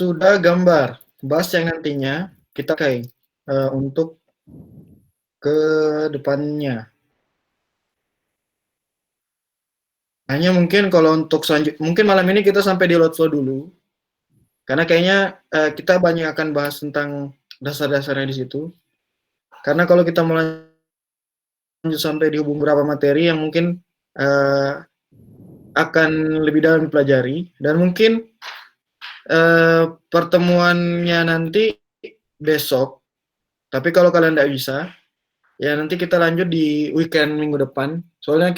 sudah gambar bus yang nantinya kita pakai untuk ke depannya. Hanya mungkin kalau untuk mungkin malam ini kita sampai di load flow dulu, karena kayaknya kita banyak akan bahas tentang dasar-dasarnya di situ. Karena kalau kita mau lanjut sampai di hubung beberapa materi yang mungkin akan lebih dalam dipelajari, dan mungkin pertemuannya nanti besok. Tapi kalau kalian tidak bisa, ya nanti kita lanjut di weekend minggu depan. Soalnya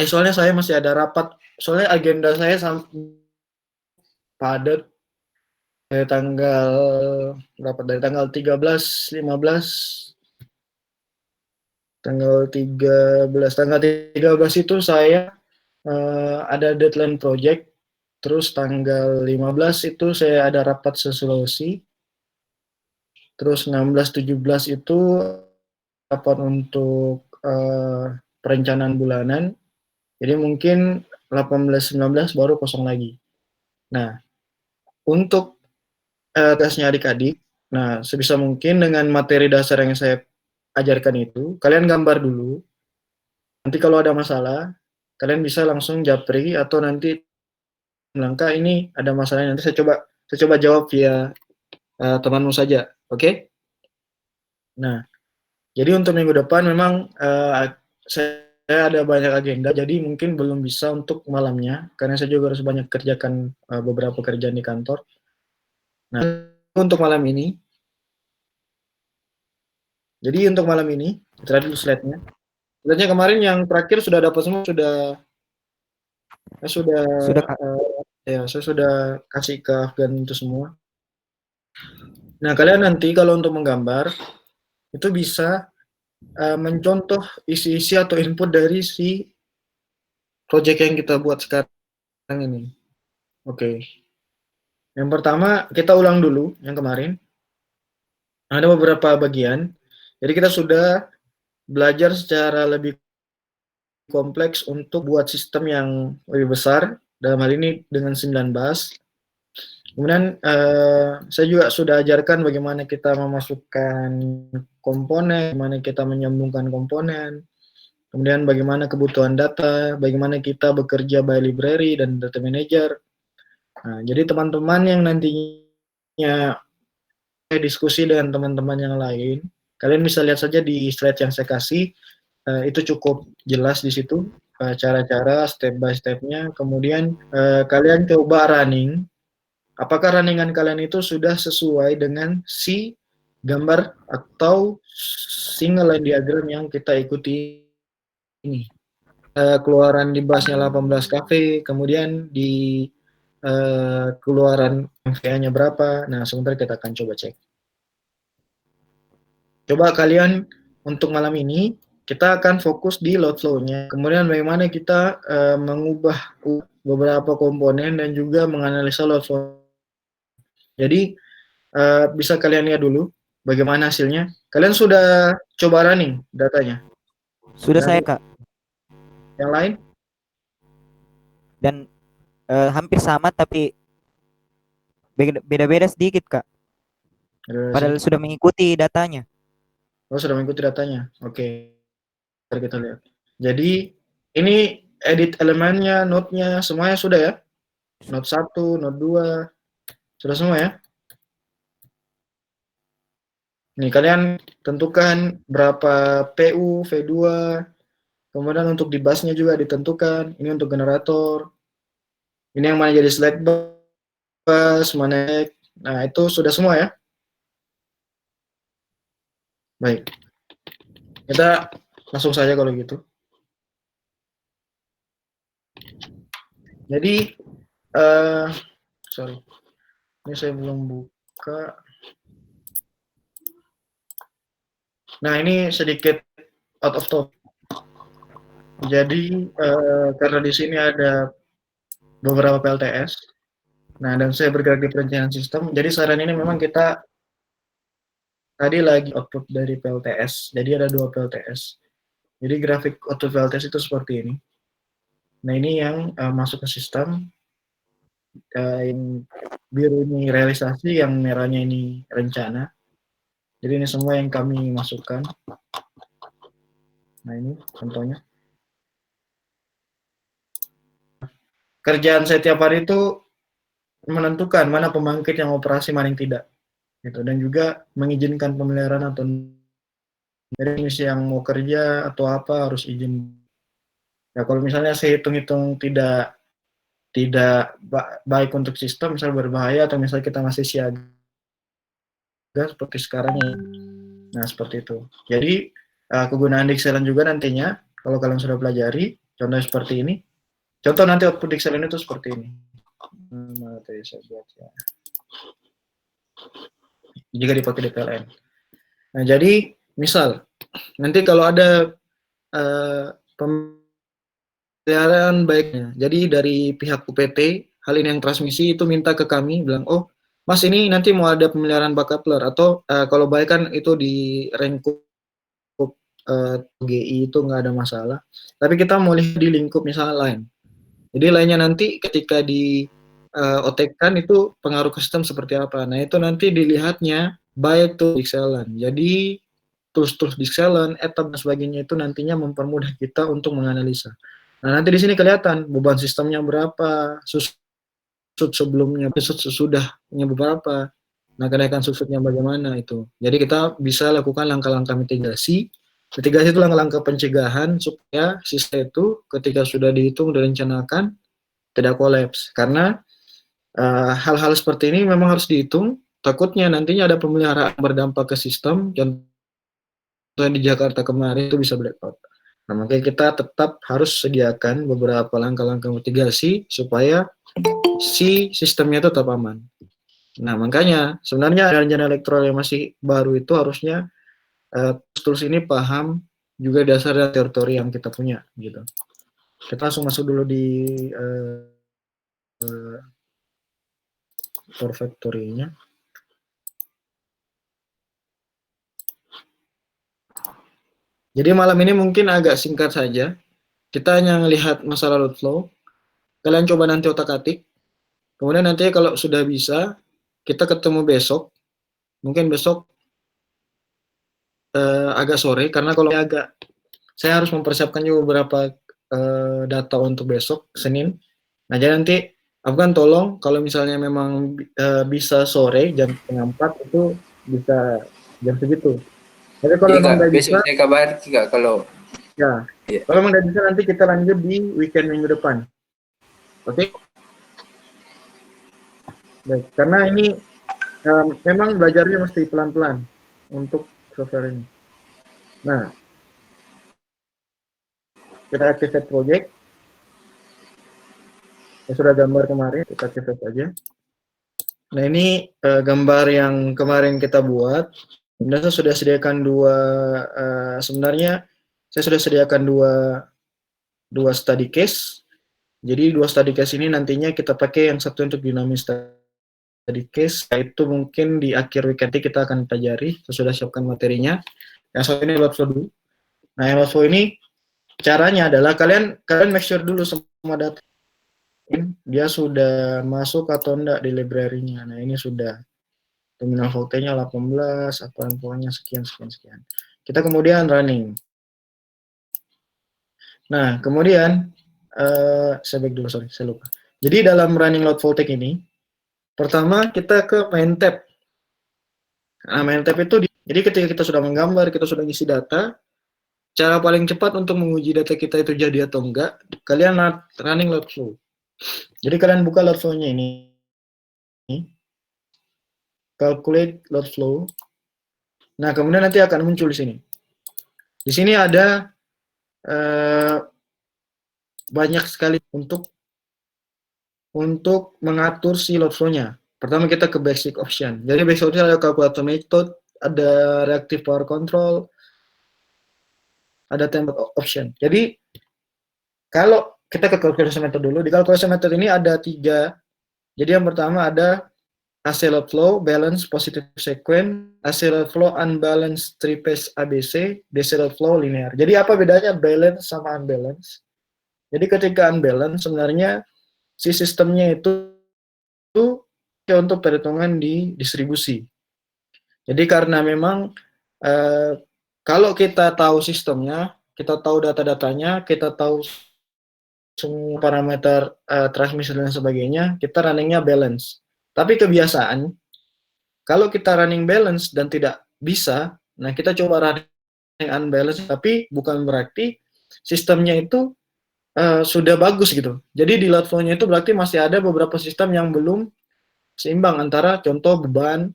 soalnya saya masih ada rapat. Soalnya agenda saya padat dari tanggal berapa? Dari tanggal 13, 15, tanggal 13 itu saya ada deadline project. Terus tanggal 15 itu saya ada rapat se-Sulawesi. Terus 16, 17 itu rapat untuk perencanaan bulanan. Jadi mungkin 18, 19 baru kosong lagi. Nah, untuk tesnya adik-adik, nah sebisa mungkin dengan materi dasar yang saya ajarkan itu, kalian gambar dulu. Nanti kalau ada masalah, kalian bisa langsung japri atau nanti melangkah ini ada masalahnya, nanti saya coba jawab via temanmu saja, oke? Nah, jadi untuk minggu depan memang saya ada banyak agenda, jadi mungkin belum bisa untuk malamnya, karena saya juga harus banyak kerjakan beberapa kerjaan di kantor. Nah, untuk malam ini, kita lihat dulu slide-nya. Slide-nya kemarin yang terakhir sudah dapat semua, saya sudah kasih ke Afgan itu semua. Nah, kalian nanti kalau untuk menggambar, itu bisa mencontoh isi-isi atau input dari si project yang kita buat sekarang ini. Oke. Yang pertama, kita ulang dulu yang kemarin. Ada beberapa bagian. Jadi kita sudah belajar secara lebih kompleks untuk buat sistem yang lebih besar. Dalam hal ini dengan 9 bus. Kemudian saya juga sudah ajarkan bagaimana kita memasukkan komponen, bagaimana kita menyambungkan komponen, kemudian bagaimana kebutuhan data, bagaimana kita bekerja by library dan data manager. Nah, jadi teman-teman yang nantinya diskusi dengan teman-teman yang lain, kalian bisa lihat saja di slide yang saya kasih, itu cukup jelas di situ cara-cara step by step-nya. Kemudian kalian coba running, apakah runningan kalian itu sudah sesuai dengan si gambar atau single line diagram yang kita ikuti ini. Keluaran di busnya 18 kV, kemudian di keluaran MVA-nya berapa. Nah, sebentar kita akan coba cek. Coba kalian untuk malam ini, kita akan fokus di load flow-nya. Kemudian bagaimana kita mengubah beberapa komponen dan juga menganalisa load flow. Jadi, bisa kalian lihat dulu bagaimana hasilnya. Kalian sudah coba running datanya? Sudah saya, Kak. Yang lain? Dan hampir sama tapi beda-beda sedikit, Kak. Padahal sudah mengikuti datanya. Oh, sudah mengikuti datanya. Oke. Kita lihat. Jadi, ini edit elemennya, node-nya, semuanya sudah ya? Node 1, node 2, sudah semua ya? Nih, kalian tentukan berapa PU, V2, kemudian untuk di busnya juga ditentukan. Ini untuk generator. Ini yang mana jadi select bus, mana. Nah, itu sudah semua ya? Baik. Kita langsung saja kalau gitu. Jadi, sorry. Ini saya belum buka. Nah, ini sedikit out of topic. Jadi, karena di sini ada beberapa PLTS, nah dan saya bergerak di perencanaan sistem, jadi saran ini memang kita tadi lagi output dari PLTS, jadi ada 2 PLTS. Jadi grafik output PLTS itu seperti ini. Nah, ini yang masuk ke sistem, biru ini realisasi, yang merahnya ini rencana. Jadi ini semua yang kami masukkan. Nah ini contohnya. Kerjaan saya tiap hari itu menentukan mana pembangkit yang operasi, mana yang tidak. Gitu. Dan juga mengizinkan pemeliharaan atau dari misi yang mau kerja atau apa harus izin. Ya kalau misalnya saya hitung-hitung tidak baik untuk sistem, misal berbahaya atau misal kita masih siaga seperti sekarang ya. Nah seperti itu. Jadi kegunaan Dixelan juga nantinya kalau kalian sudah pelajari, contohnya seperti ini. Contoh nanti output Dixelan itu seperti ini. Tadi saya buat ya. Jika dipakai di PLN. Nah jadi misal nanti kalau ada pemeliharaan baiknya, jadi dari pihak UPT hal ini yang transmisi itu minta ke kami bilang, oh Mas ini nanti mau ada pemeliharaan backupler atau kalau baik kan itu di lingkup GI itu nggak ada masalah. Tapi kita mau lihat di lingkup misalnya lain. Jadi lainnya nanti ketika di OTK itu pengaruh ke sistem seperti apa. Nah itu nanti dilihatnya baik tuh Dixelan. Jadi tools-tools Dixelan, etap dan sebagainya itu nantinya mempermudah kita untuk menganalisa. Nah nanti di sini kelihatan beban sistemnya berapa, susut sebelumnya, susut sesudahnya berapa, nah kenaikan susutnya bagaimana itu. Jadi kita bisa lakukan langkah-langkah mitigasi. Mitigasi itu langkah-langkah pencegahan supaya sistem itu ketika sudah dihitung dan direncanakan tidak kolaps. Karena hal-hal seperti ini memang harus dihitung, takutnya nantinya ada pemeliharaan berdampak ke sistem, contohnya di Jakarta kemarin itu bisa blackout. Nah, makanya kita tetap harus sediakan beberapa langkah-langkah mitigasi supaya si sistemnya tetap aman. Nah, makanya sebenarnya jalan-jalan elektronik yang masih baru itu harusnya tools ini paham juga dasar dan teori yang kita punya gitu. Kita langsung masuk dulu di core factory-nya. Jadi malam ini mungkin agak singkat saja. Kita hanya melihat masalah load flow. Kalian coba nanti otak-atik. Kemudian nanti kalau sudah bisa, kita ketemu besok. Mungkin besok agak sore, karena kalau saya harus mempersiapkan juga beberapa data untuk besok, Senin. Nah, jadi nanti Afgan tolong kalau misalnya memang bisa sore jam 3:30 itu bisa jam segitu. Tapi kalau Iya, memang Kak, nggak bisa, besok saya kabar Kak kalau ya. ya. Kalau memang nggak bisa nanti kita lanjut di weekend minggu depan. Oke? Baik, karena ini memang belajarnya mesti pelan-pelan untuk software ini. Nah, kita activate project. Saya sudah gambar kemarin, kita activate aja. Nah, ini gambar yang kemarin kita buat. Sebenarnya saya sudah sediakan sebenarnya saya sudah sediakan dua study case. Jadi dua study case ini nantinya kita pakai yang satu untuk dynamic study case, itu mungkin di akhir weekend kita akan pelajari. Saya sudah siapkan materinya. Yang satu ini load flow dulu. Nah, yang load flow ini caranya adalah kalian make sure dulu semua data dia sudah masuk atau enggak di library-nya. Nah, ini sudah. Terminal voltanya 18, apa pokoknya sekian. Kita kemudian running. Nah, kemudian saya back dulu, sorry, saya lupa. Jadi dalam running load voltage ini, pertama kita ke main tab. Nah, main tab itu, jadi ketika kita sudah menggambar, kita sudah ngisi data, cara paling cepat untuk menguji data kita itu jadi atau enggak, kalian running load flow. Jadi kalian buka load flow-nya ini, calculate load flow. Nah, kemudian nanti akan muncul di sini. Di sini ada banyak sekali untuk mengatur si load flow-nya. Pertama kita ke basic option. Jadi basic option ada calculator method, ada reactive power control, ada template option. Jadi kalau kita ke calculation method dulu, di calculation method ini ada 3. Jadi yang pertama ada AC load flow, balance, positive sequence, AC load flow, unbalanced 3-phase ABC, DC load flow, linear. Jadi apa bedanya balance sama unbalance? Jadi ketika unbalance sebenarnya si sistemnya itu untuk perhitungan di distribusi. Jadi karena memang kalau kita tahu sistemnya, kita tahu data-datanya, kita tahu semua parameter transmisi dan sebagainya, kita runningnya balance. Tapi kebiasaan, kalau kita running balance dan tidak bisa, nah kita coba running unbalanced, tapi bukan berarti sistemnya itu sudah bagus gitu. Jadi di load flow-nya itu berarti masih ada beberapa sistem yang belum seimbang antara contoh beban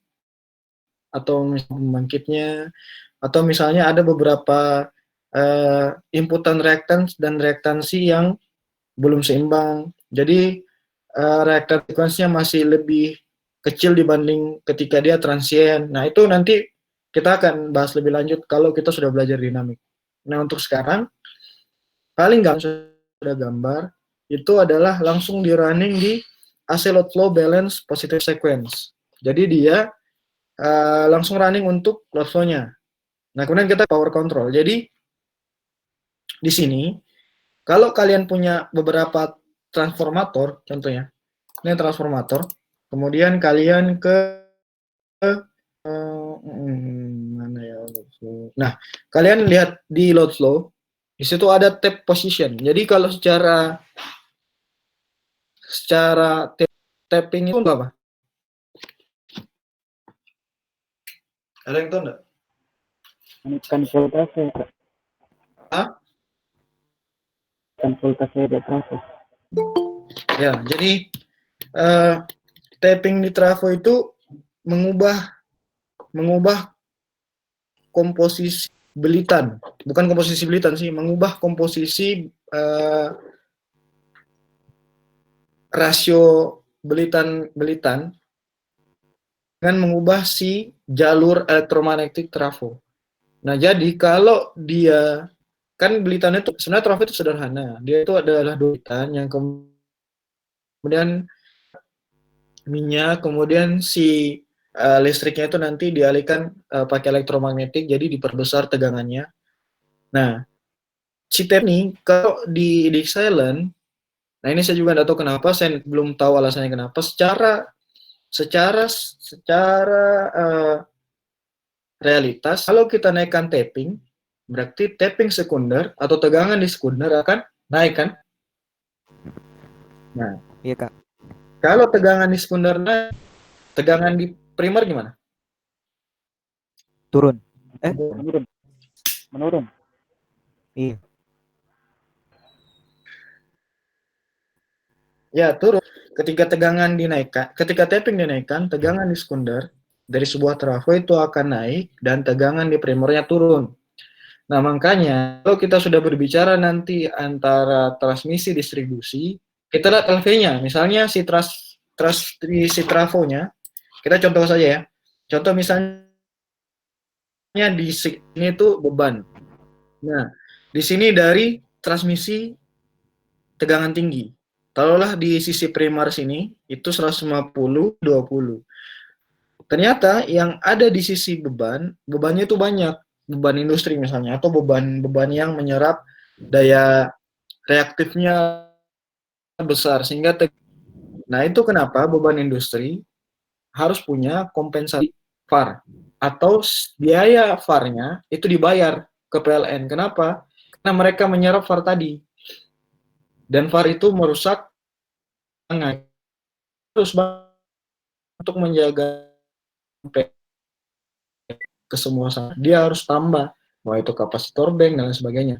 atau pembangkitnya, atau misalnya ada beberapa inputan reaktans dan reaktansi yang belum seimbang. Jadi reaktan frekuensinya masih lebih kecil dibanding ketika dia transient. Nah, itu nanti kita akan bahas lebih lanjut kalau kita sudah belajar dinamik. Nah, untuk sekarang paling nggak sudah gambar itu adalah langsung di running di AC load flow balance positive sequence. Jadi dia langsung running untuk load flow-nya. Nah, kemudian kita power control. Jadi di sini kalau kalian punya beberapa transformator, contohnya ini transformator, kemudian kalian ke mana ya load flow. Nah, kalian lihat di load flow, di situ ada tap position. Jadi kalau secara tapping itu apa? Ada yang tahu nggak? Menekan voltase. Hah? Menekan voltase di trafo. Ya, jadi tapping di trafo itu mengubah komposisi belitan, bukan komposisi belitan sih, mengubah komposisi rasio belitan dengan mengubah si jalur elektromagnetik trafo. Nah, jadi kalau dia kan belitannya itu sebenarnya trafo itu sederhana, dia itu adalah belitan yang kemudian minyak, kemudian si listriknya itu nanti dialihkan pakai elektromagnetik, jadi diperbesar tegangannya. Nah, si tap ini kalau di silent, nah ini saya juga tidak tahu kenapa, saya belum tahu alasannya kenapa. Secara realitas, kalau kita naikkan tapping, berarti tapping sekunder atau tegangan di sekunder akan naik kan? Nah, Iya, Kak. kalau tegangan di sekunder naik, tegangan di primer gimana? Turun. Menurun. Iya. Ya, turun. Ketika tegangan dinaikkan, ketika tapping dinaikkan, tegangan di sekunder dari sebuah trafo itu akan naik dan tegangan di primernya turun. Nah, makanya kalau kita sudah berbicara nanti antara transmisi distribusi, kita lihat LV-nya. Misalnya si trafonya, kita contoh saja ya. Contoh misalnya di sini itu beban. Nah, di sini dari transmisi tegangan tinggi. Taruhlah di sisi primer sini itu 150, 20. Ternyata yang ada di sisi bebannya itu banyak. Beban industri misalnya, atau beban yang menyerap daya reaktifnya besar. Nah, itu kenapa beban industri harus punya kompensasi VAR. Atau biaya VAR-nya itu dibayar ke PLN. Kenapa? Karena mereka menyerap VAR tadi. Dan VAR itu merusak terus untuk menjaga ke semua sana. Dia harus tambah, mau itu kapasitor bank dan lain sebagainya.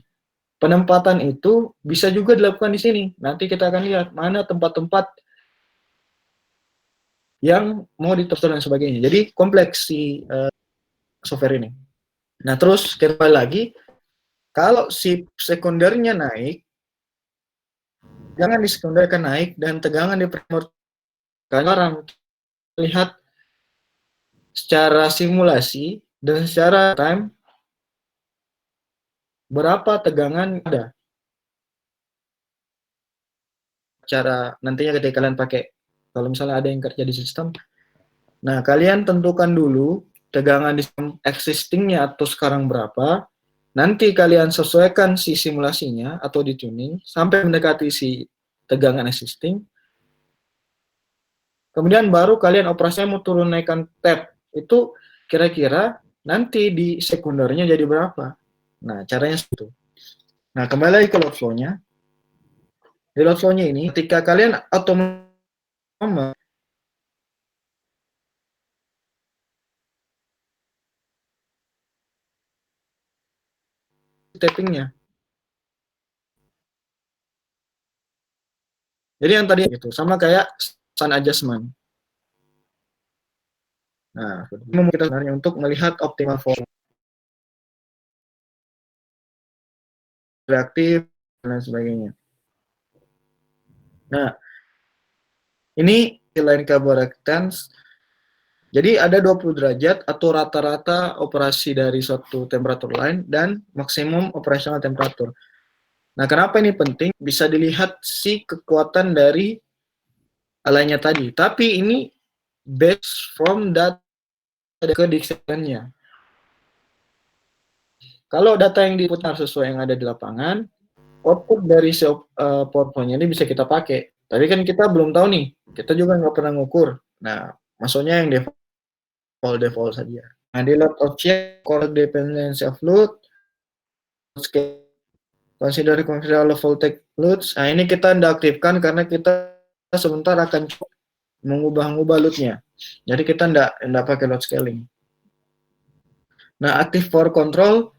Penempatan itu bisa juga dilakukan di sini. Nanti kita akan lihat mana tempat-tempat yang mau diteruskan dan sebagainya. Jadi kompleks si software ini. Nah, terus kembali lagi, kalau si sekundernya naik, jangan di sekunder akan naik dan tegangan di primer sekarang lihat secara simulasi dan secara time berapa tegangan ada. Cara nantinya ketika kalian pakai, kalau misalnya ada yang kerja di sistem, nah kalian tentukan dulu tegangan di sistem existingnya atau sekarang berapa, nanti kalian sesuaikan si simulasinya atau di tuning sampai mendekati si tegangan existing. kemudian baru kalian operasinya mau turun naikkan tab, itu kira-kira nanti di sekundernya jadi berapa. Nah, caranya itu. Nah, kembali lagi ke load flow-nya. Di load flow-nya ini, ketika kalian otomatis tapping-nya. Jadi yang tadi itu sama kayak sun adjustment. Nah, kita sebenarnya untuk melihat optimal form reaktif dan lain sebagainya. Nah, ini line carboreactance. Jadi ada 20 derajat atau rata-rata operasi dari suatu temperatur line dan maksimum operational temperatur. Nah, kenapa ini penting? Bisa dilihat si kekuatan dari line-nya tadi. Tapi ini based from data ke dictionary-nya. Kalau data yang diinput harus sesuai yang ada di lapangan, output dari PowerPoint ini bisa kita pakai. Tapi kan kita belum tahu nih, kita juga nggak pernah ngukur. Nah, maksudnya yang default saja. Nah, di load of check, correct dependency of load, consider level voltage loads. Nah, ini kita tidak aktifkan karena kita sebentar akan mengubah-ubah loadnya. Jadi kita tidak pakai load scaling. Nah, active power control,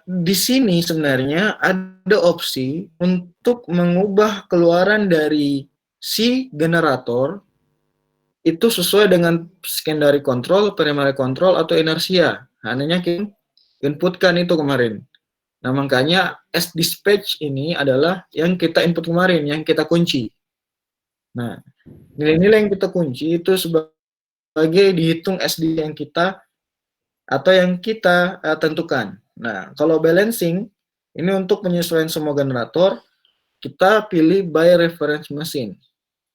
di sini sebenarnya ada opsi untuk mengubah keluaran dari si generator itu sesuai dengan secondary control, primary control, atau inersia. Hanya kita inputkan itu kemarin. Nah, makanya S-dispatch ini adalah yang kita input kemarin, yang kita kunci. Nah, nilai-nilai yang kita kunci itu sebagai dihitung SD yang kita atau yang kita tentukan. Nah, kalau balancing, ini untuk penyesuaian semua generator, kita pilih by reference machine.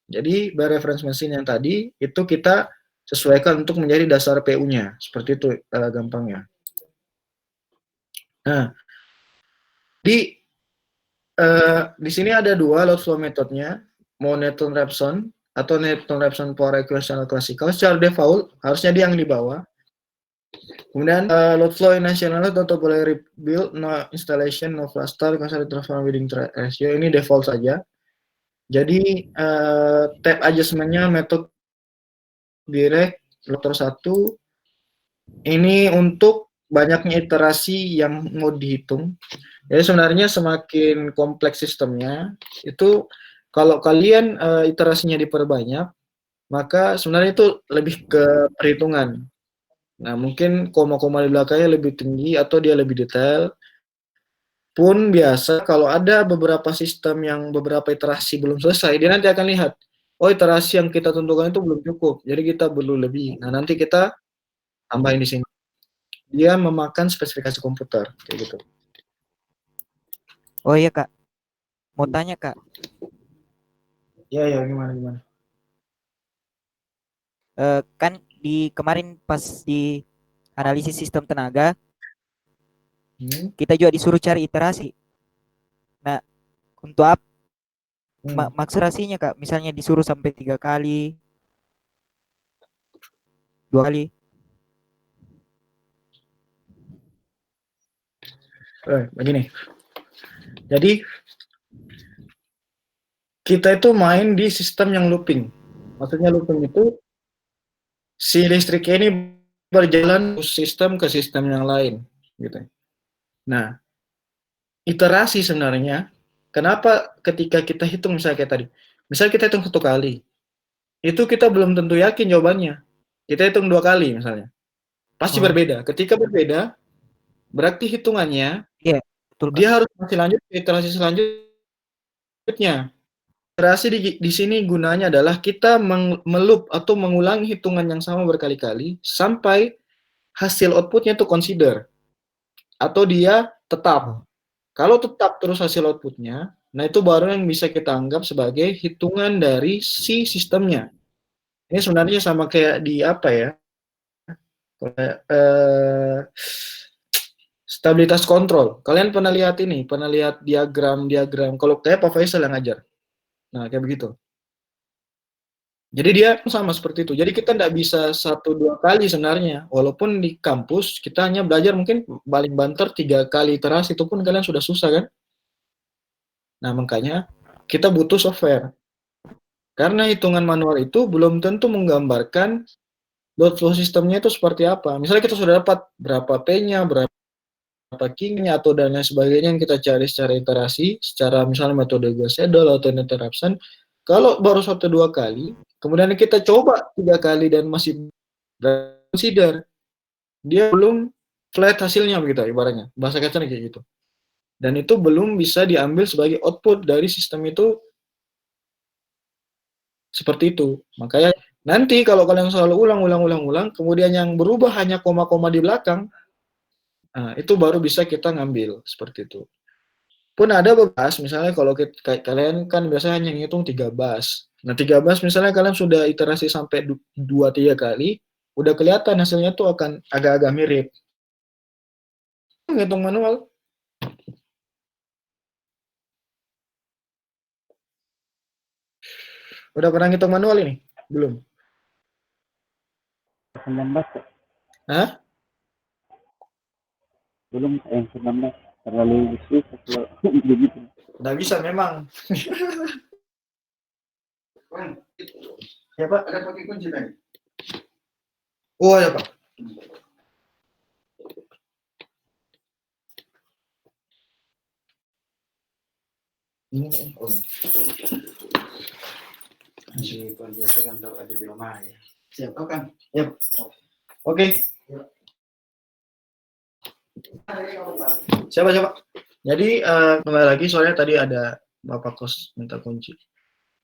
Jadi, by reference machine yang tadi, itu kita sesuaikan untuk menjadi dasar PU-nya. Seperti itu gampangnya. Nah, di sini ada dua load flow metodenya, mau Newton-Raphson atau Newton-Raphson Power Equation Classical. Secara default, harusnya dia yang di bawah. Kemudian load flow in national load atau boleh rebuild, no installation, no cluster, consider transform within ratio, ini default saja. Jadi tab adjustment-nya metode direct loader 1 ini untuk banyaknya iterasi yang mau dihitung. Jadi sebenarnya semakin kompleks sistemnya, itu kalau kalian iterasinya diperbanyak, maka sebenarnya itu lebih ke perhitungan. Nah, mungkin koma-koma di belakangnya lebih tinggi atau dia lebih detail. Pun biasa kalau ada beberapa sistem yang beberapa iterasi belum selesai, dia nanti akan lihat, oh iterasi yang kita tentukan itu belum cukup, jadi kita perlu lebih. Nah, nanti kita tambahin di sini. Dia memakan spesifikasi komputer, kayak gitu. Oh iya Kak, mau tanya Kak. Ya, gimana? Kan di kemarin pas di analisis sistem tenaga, kita juga disuruh cari iterasi. Nah, untuk apa maksud iterasinya Kak? Misalnya disuruh sampai 3 kali, 2 kali. Begini. Jadi kita itu main di sistem yang looping. Maksudnya looping itu si listriknya ini berjalan sistem ke sistem yang lain, gitu. Nah, iterasi sebenarnya, kenapa ketika kita hitung misalnya kayak tadi, misalnya kita hitung 1 kali, itu kita belum tentu yakin jawabannya. Kita hitung 2 kali misalnya, pasti berbeda. Ketika berbeda, berarti hitungannya betul, Kak. dia harus masih lanjut ke iterasi selanjutnya. Iterasi di sini gunanya adalah kita meloop atau mengulangi hitungan yang sama berkali-kali sampai hasil outputnya itu consider atau dia tetap. Kalau tetap terus hasil outputnya, nah itu baru yang bisa kita anggap sebagai hitungan dari si sistemnya. Ini sebenarnya sama kayak di apa ya? Stabilitas kontrol. Kalian pernah lihat ini? Pernah lihat diagram? Kalau kayak Pak Faisal yang ngajar. Nah, kayak begitu. Jadi dia sama seperti itu. Jadi kita tidak bisa 1-2 kali sebenarnya. Walaupun di kampus kita hanya belajar mungkin paling banter 3 kali iterasi, itu pun kalian sudah susah kan? Nah makanya kita butuh software. Karena hitungan manual itu belum tentu menggambarkan load flow sistemnya itu seperti apa. Misalnya kita sudah dapat berapa P-nya, berapa king-nya, atau dan lain sebagainya yang kita cari secara iterasi, secara misalnya metode Gauss Seidel atau interruption. Kalau baru 1-2 kali, kemudian kita coba 3 kali dan masih consider, dia belum flat hasilnya begitu ibaratnya. Bahasa kasarnya kayak gitu. Dan itu belum bisa diambil sebagai output dari sistem itu seperti itu. Makanya nanti kalau kalian selalu ulang, kemudian yang berubah hanya koma-koma di belakang, nah, itu baru bisa kita ngambil seperti itu. Pun ada beberapa, misalnya kalau kalian kan biasanya hanya ngitung 3 bus. Nah, 3 bus misalnya kalian sudah iterasi sampai 2-3 kali, udah kelihatan hasilnya tuh akan agak-agak mirip. Ngitung manual. Udah pernah ngitung manual ini? Belum? 19. Hah? Belum yang 19. Terlalu susah kalau begitu. Nggak bisa memang. Ya Pak, ada pakai kunci tadi? Oh ya Pak. Ini, oh. Masih biasa kan tahu ada di rumah ya. Siap, oh kan? Yep. Oke. Siapa? Jadi kembali lagi soalnya tadi ada Bapak Kos minta kunci.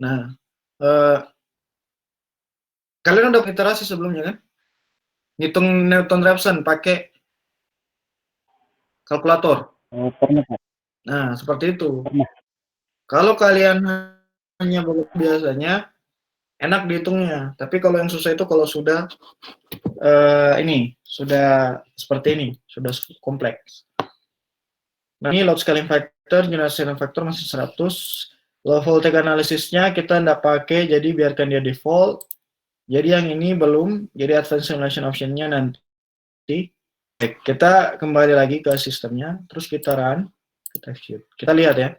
Nah, kalian udah iterasi sebelumnya kan? Ngitung Newton-Raphson pakai kalkulator. Pernah, Pak. Nah, seperti itu. Pernah. Kalau kalian hanya biasanya enak dihitungnya. Tapi kalau yang susah itu kalau sudah ini sudah seperti ini, sudah kompleks. Nah, ini load scaling factor, general scaling factor masih 100. Low voltage analisisnya kita tidak pakai, jadi biarkan dia default. Jadi yang ini belum, jadi advanced simulation option-nya nanti. Kita kembali lagi ke sistemnya, terus kita run, kita execute. Kita lihat ya.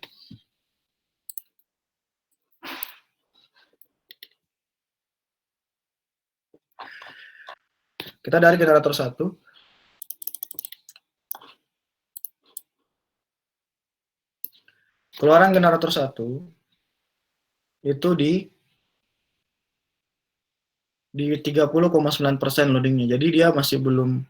Kita dari generator 1. Keluaran generator 1 itu di 30,9% loadingnya. Jadi dia masih belum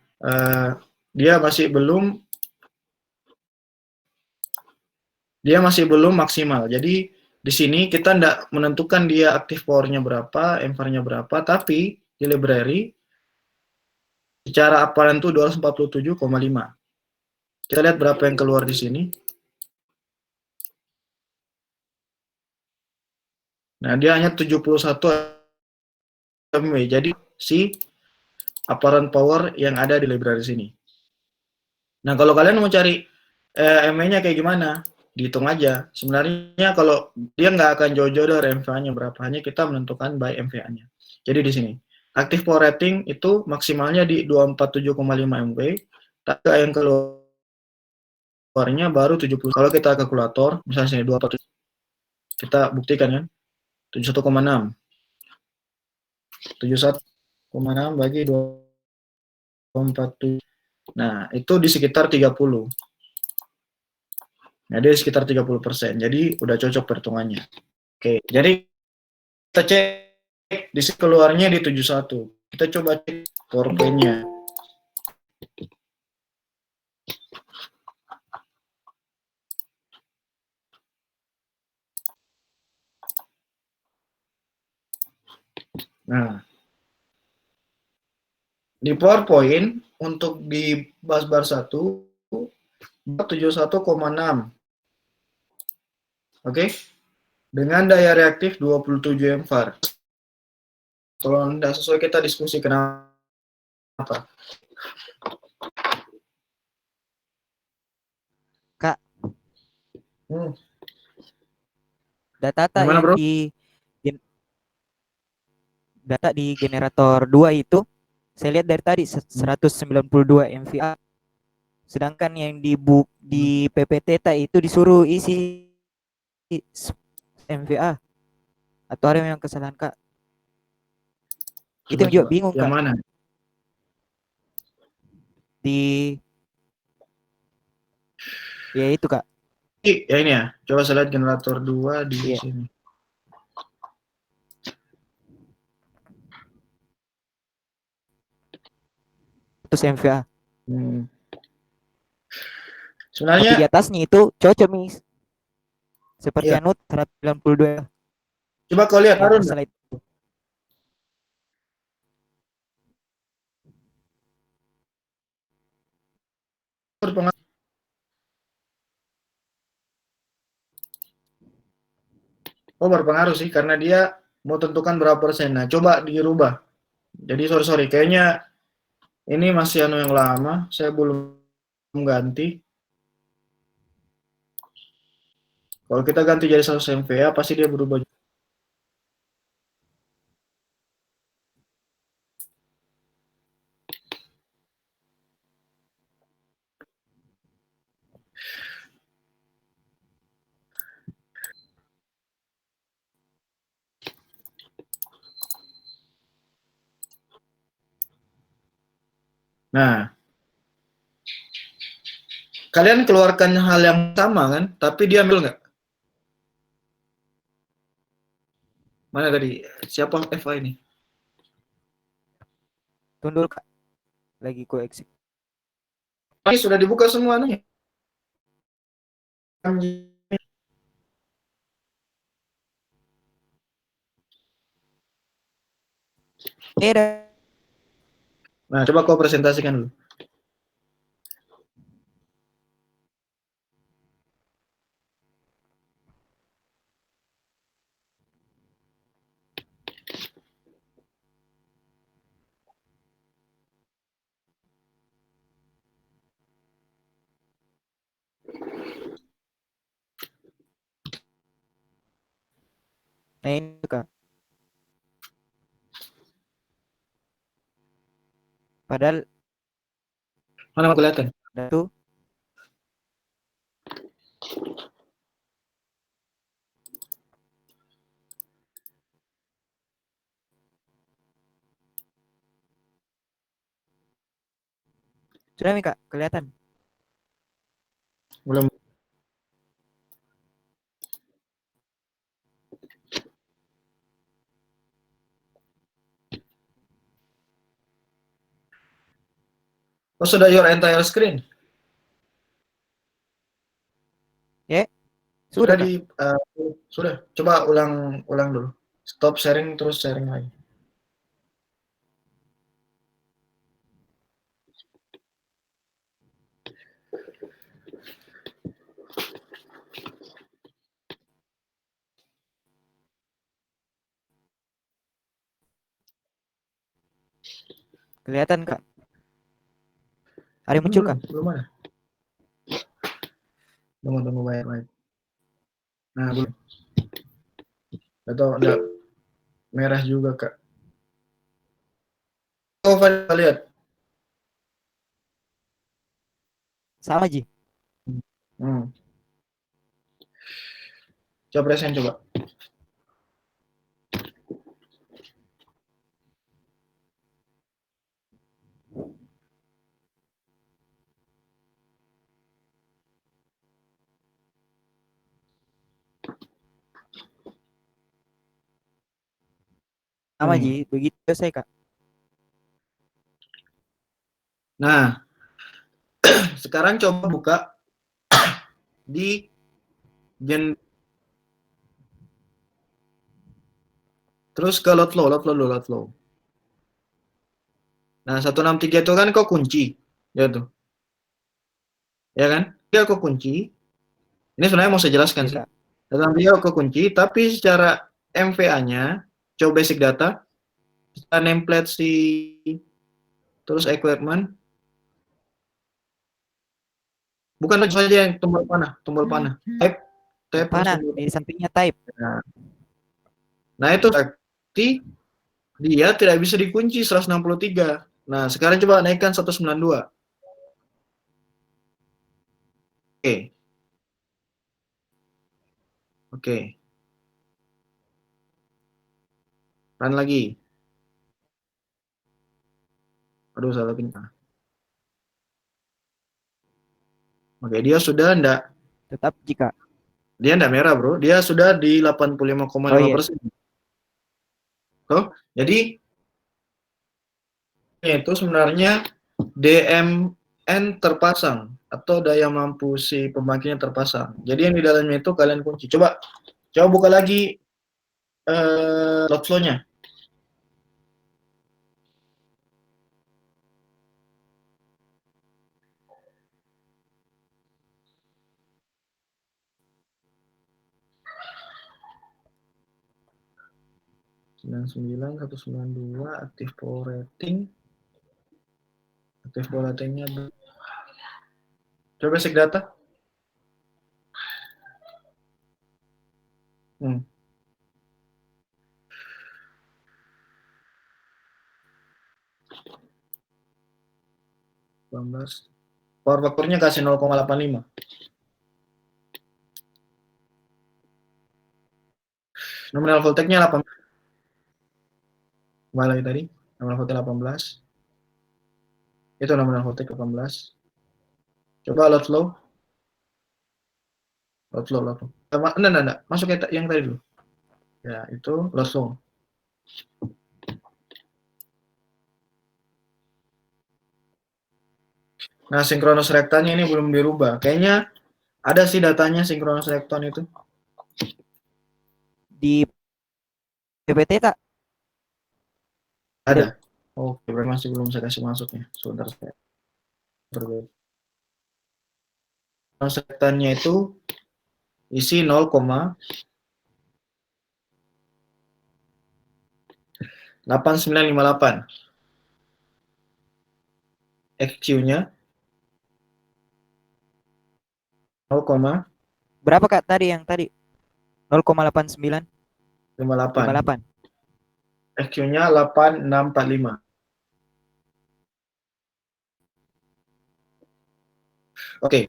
maksimal. Jadi di sini kita tidak menentukan dia aktif powernya berapa, ampernya berapa, tapi di library secara aparen itu 247,5. Kita lihat berapa yang keluar di sini. Nah, dia hanya 71 MW. Jadi si apparent power yang ada di library sini. Nah, kalau kalian mau cari MW-nya kayak gimana? Dihitung aja. Sebenarnya kalau dia nggak akan jauh-jauh dari MVA-nya berapa, hanya kita menentukan by MVA-nya. Jadi di sini, active power rating itu maksimalnya di 247,5 MW, tapi yang keluarnya baru 70. Kalau kita kalkulator, misalnya sini 247, kita buktikan kan, 71,6. 71,6 bagi 247. Nah, itu di sekitar 30. Nah, dia sekitar 30%. Jadi udah cocok perhitungannya. Oke, jadi kita cek di sini keluarnya di 71. Kita coba cek power point-nya. Nah, di PowerPoint untuk di bus bar 1 71,6. Oke. Dengan daya reaktif 27 MVAR. Kalau tidak sesuai kita diskusi kenapa. Kak, Hmm. data Gimana, yang bro? di data di generator 2 itu saya lihat dari tadi 192 MVA. Sedangkan yang di PP Theta itu disuruh isi MVA. Atau ada yang kesalahan, Kak? Itu yang juga bingung, Yang Kak. mana? Ya itu, Kak. Ya ini ya. Coba saya lihat generator 2 di Iya. sini. Terus MVA. Sebenarnya Tapi di atasnya itu cocok, Miss. Seperti iya. Anut 192. Coba kau lihat Yang Harun. masalah itu. Berpengaruh. Oh, berpengaruh sih karena dia mau tentukan berapa persen. Nah, coba dirubah. Jadi sorry, kayaknya ini masih yang lama, saya belum ganti. Kalau kita ganti jadi 100 MVA, pasti dia berubah. Nah, kalian keluarkan hal yang sama kan, tapi dia ambil nggak? Mana tadi? Siapa FA ini? Tunduk, Kak. Lagi ku exit. Ini sudah dibuka semua nih. Tidak. Nah, coba kau presentasikan dulu. Nah ini, Kak. Padahal Mana mau kelihatan? itu sudah nih, Kak, kelihatan. Belum. Oh, sudah your entire screen? Ya, Sudah sudah, Kak. sudah. Coba ulang dulu. Stop sharing terus sharing lagi. Kelihatan, Kak. Ada yang muncul, Kak. Belum ada. Tunggu baik. Nah, belum. Atau ada merah juga, Kak. Coba lihat. Sama, Ji. Coba present coba. Sama, Ji. Begitu saya, Kak. Nah, sekarang coba buka di gen. Terus ke load flow. Nah, 163 itu kan kok kunci. Ya tuh. Ya kan? Dia kok kunci. Ini sebenarnya mau saya jelaskan Ya, sih. Kak. 163 kok kunci, tapi secara MVA-nya, coba basic data, nameplate si terus equipment. Bukan saja yang tombol panah. Type terus Panah di sampingnya type. Nah, itu berarti Dia tidak bisa dikunci 163. Nah, sekarang coba naikkan 192. Oke. Oke. Run lagi. Aduh, salah pindah. Oke, dia sudah enggak. Tetap jika. Dia enggak merah, bro. Dia sudah di 85,5%. Oh iya. Tuh, jadi itu sebenarnya DMN terpasang atau daya mampu si pembangkitnya terpasang. Jadi yang di dalamnya itu kalian kunci. Coba buka lagi load flow-nya. Sembilan 192 aktif power rating. Aktif power ratingnya. Coba basic data. Hmm. Power faktornya kasih 0,85. Nominal voltage-nya 8. Kembali lagi tadi. Nominal voltage 18. Itu nominal voltage 18. Coba load flow. Load flow. Enggak. Masuk yang tadi dulu. Ya, itu load flow. Nah, sinkronus rektannya ini belum dirubah. Kayaknya ada sih datanya sinkronus rektan itu. Di PPT tak? Ada. Oke, berarti masih belum saya kasih masuknya. Sebentar saya perbaiki. Sinkronus rektannya itu isi 0,8958. XQ-nya 0,58. Berapa Kak tadi yang tadi? 0,8958. XQ-nya 8645. Oke.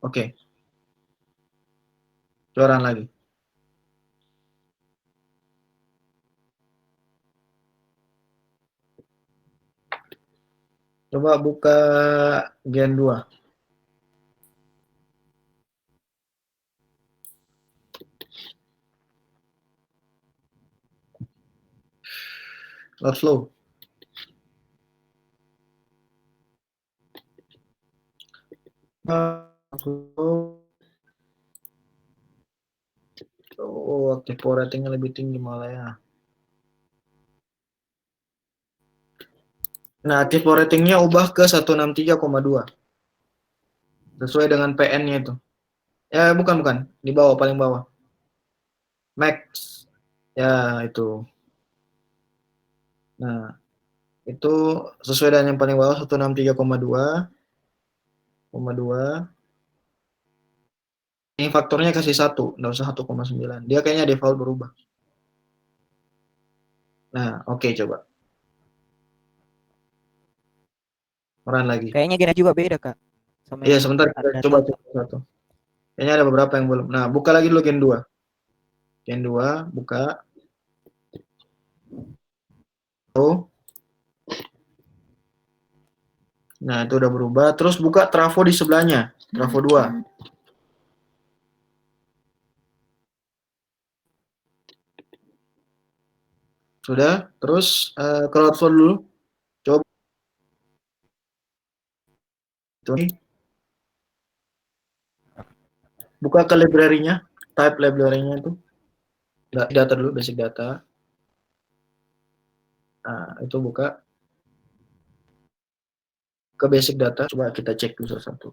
Oke. Coran lagi. Coba buka Gen 2. Load flow. Oh, aktif power ratingnya lebih tinggi malah ya. Nah, aktif power ratingnya ubah ke 163,2. Sesuai dengan PN-nya itu. Ya, bukan. Di bawah, paling bawah. Max. Ya, itu. Nah, itu sesuai dengan yang paling bawah 163,2. Ini faktornya kasih 1, nggak usah 1,9. Dia kayaknya default berubah. Nah, oke, coba. Run lagi. Kayaknya Gena juga beda Kak. Sama Iya, yang sebentar kita Anda coba tonton. satu. Kayaknya ada beberapa yang belum. Nah, buka lagi dulu Gen 2. Gen 2, buka. Oh. Nah, itu udah berubah. Terus buka trafo di sebelahnya. Trafo 2. Sudah. Terus crowd flow dulu. Coba. Itu nih. Buka ke library-nya. Type library-nya itu. Data dulu, basic data. Nah, itu buka. Ke basic data. Coba kita cek dulu satu-satu.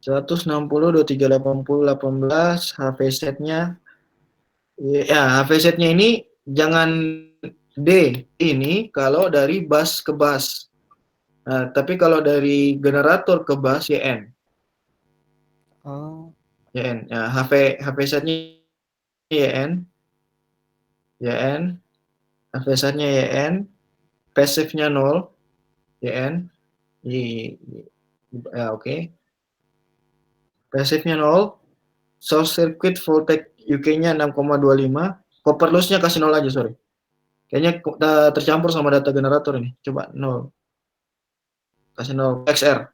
160, 2380, 18. HV set-nya. Ya, HV set-nya ini jangan D. Ini kalau dari bus ke bus. Nah, tapi kalau dari generator ke bus, YN. Oh. YN. Ya, HP setnya YN. YN, FSR-nya YN, pasifnya 0, YN, ya oke. Pasifnya 0, short circuit voltage UK-nya 6,25, copper loss-nya kasih 0 aja, sorry. Kayaknya tercampur sama data generator ini. Coba 0. Kasih 0. XR.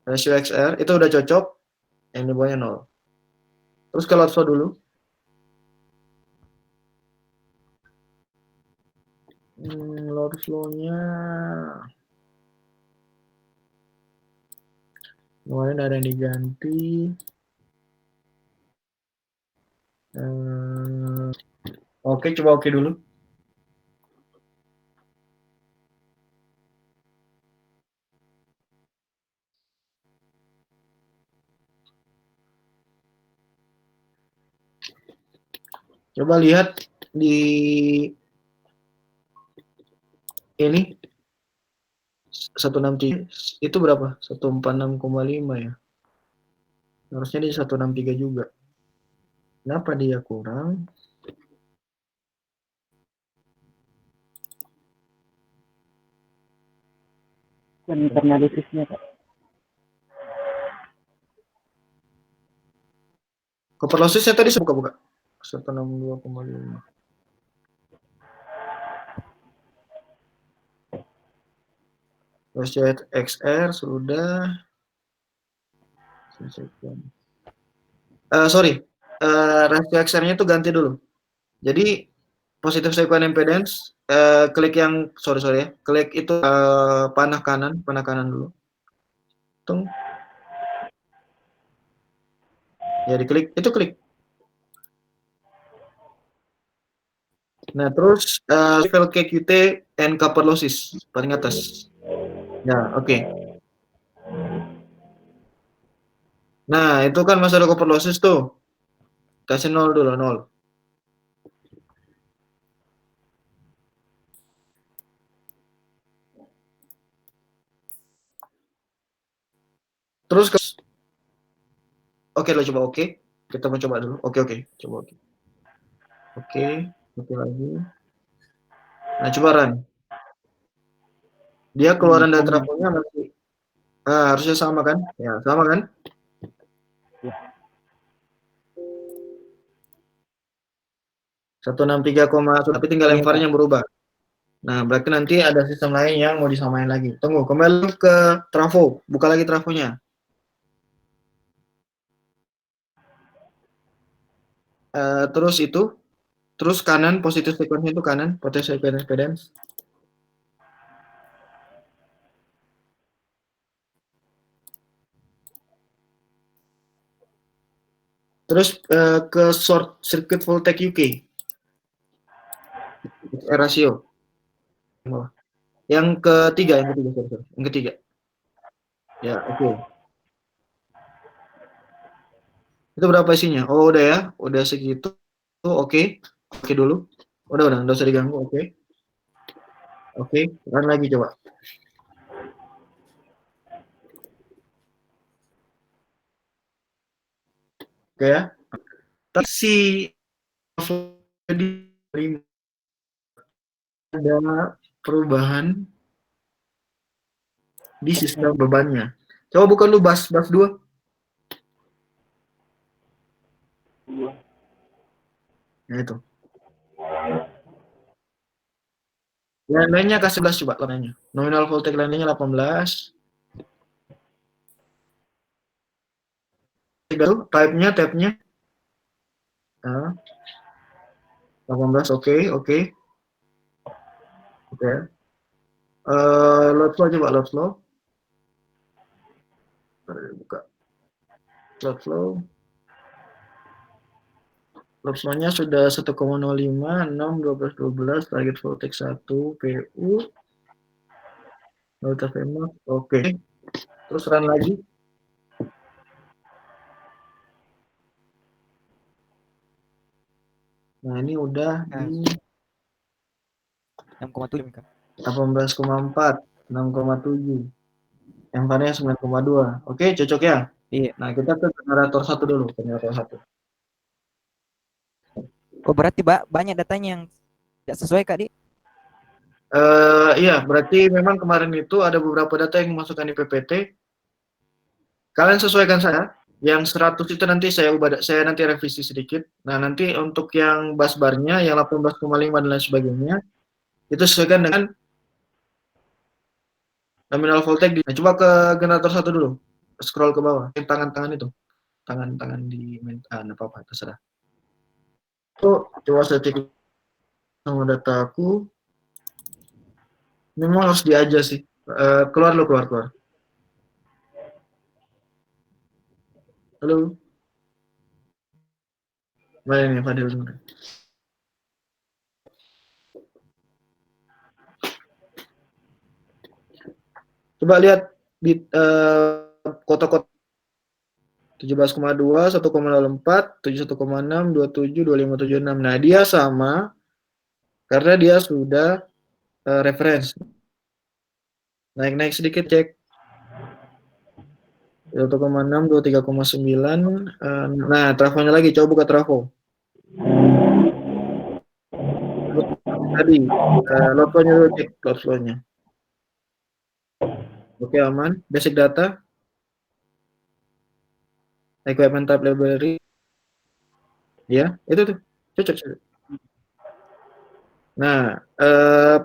Rasio XR itu udah cocok. Yang di bawahnya 0. Terus ke load flow dulu. Load flow-nya kemarin ada yang diganti. Oke, coba oke dulu. Coba lihat di ini 163 itu berapa? 146,5 ya. Harusnya di 163 juga. Kenapa dia kurang? Dan internalisisnya Pak. Copper loss-nya tadi saya buka-buka. 162,5. Rasio XR sudah. Sorry. Rasio XR-nya itu ganti dulu. Jadi positive sequence impedance, klik yang sorry ya, klik itu panah kanan dulu. Tung. Ya diklik, itu klik. Nah terus KQT and copper losses paling atas. Ya oke. Nah itu kan masih ada copper losses tuh. Kasih 0 dulu, 0. Terus oke lo coba oke. Kita mau coba dulu. Oke, coba oke. Oke lagi. Nah coba run. Dia keluaran dari trafonya masih harusnya sama kan? Ya sama kan? Ya. 163, tapi tinggal Iya, lemparnya yang berubah. Nah, berarti nanti ada sistem lain yang mau disamain lagi. Tunggu, kembali ke trafo. Buka lagi trafonya. Terus kanan, positive sequence itu kanan, positive sequence impedance. Terus ke short circuit voltage UK. Ratio. Yang ketiga, sorry. Yang ketiga. Ya, oke. Itu berapa isinya? Oh, udah ya. Udah segitu. Oke. Oke dulu. Udah, enggak usah diganggu. Oke, run lagi coba. Oke ya. Si ada perubahan di sistem bebannya. Coba buka lu bus 2. Nah itu. Line-nya ke 11 coba line-nya. Nominal voltage line-nya 18. Type-nya. Nah, 18 oke. Load flow coba load flow. Buka. Load flow-nya sudah 1,05, 6, 12, target voltage 1, PU. Delta VMAX, oke. Terus run lagi. Nah, ini udah di 6,7 kan. 18,4, 6,7. Yang varinya 9,2. Oke, cocok ya? Iya. Nah, kita ke generator 1 dulu, generator 1. Oh berarti banyak datanya yang tidak sesuai Kak Di? Iya, berarti memang kemarin itu ada beberapa data yang dimasukkan di PPT. Kalian sesuaikan saya. Yang 100 itu nanti saya ubah, saya nanti revisi sedikit. Nah, nanti untuk yang bus barnya, yang 18,5 dan lain sebagainya, itu sesuaikan dengan nominal voltage. Nah, coba ke generator 1 dulu. Scroll ke bawah. Yang tangan-tangan itu. Tangan-tangan di apa-apa, terserah. Itu coba saya cek sama dataku. Memang harus diajar sih. Keluar. Halo. Mana nih Fadil sebentar. Coba lihat di kota-kota 17,2, 1,04, 71,6, 27, 25, 76. Nah, dia sama karena dia sudah reference. Naik-naik sedikit cek. 1,6, 23,9. Nah, trafonya lagi, coba buka trafo. Tadi, load flow-nya dulu cek, load flow-nya. Oke, aman. Basic data. Equipment type library. Ya, itu tuh. Cocok. Nah,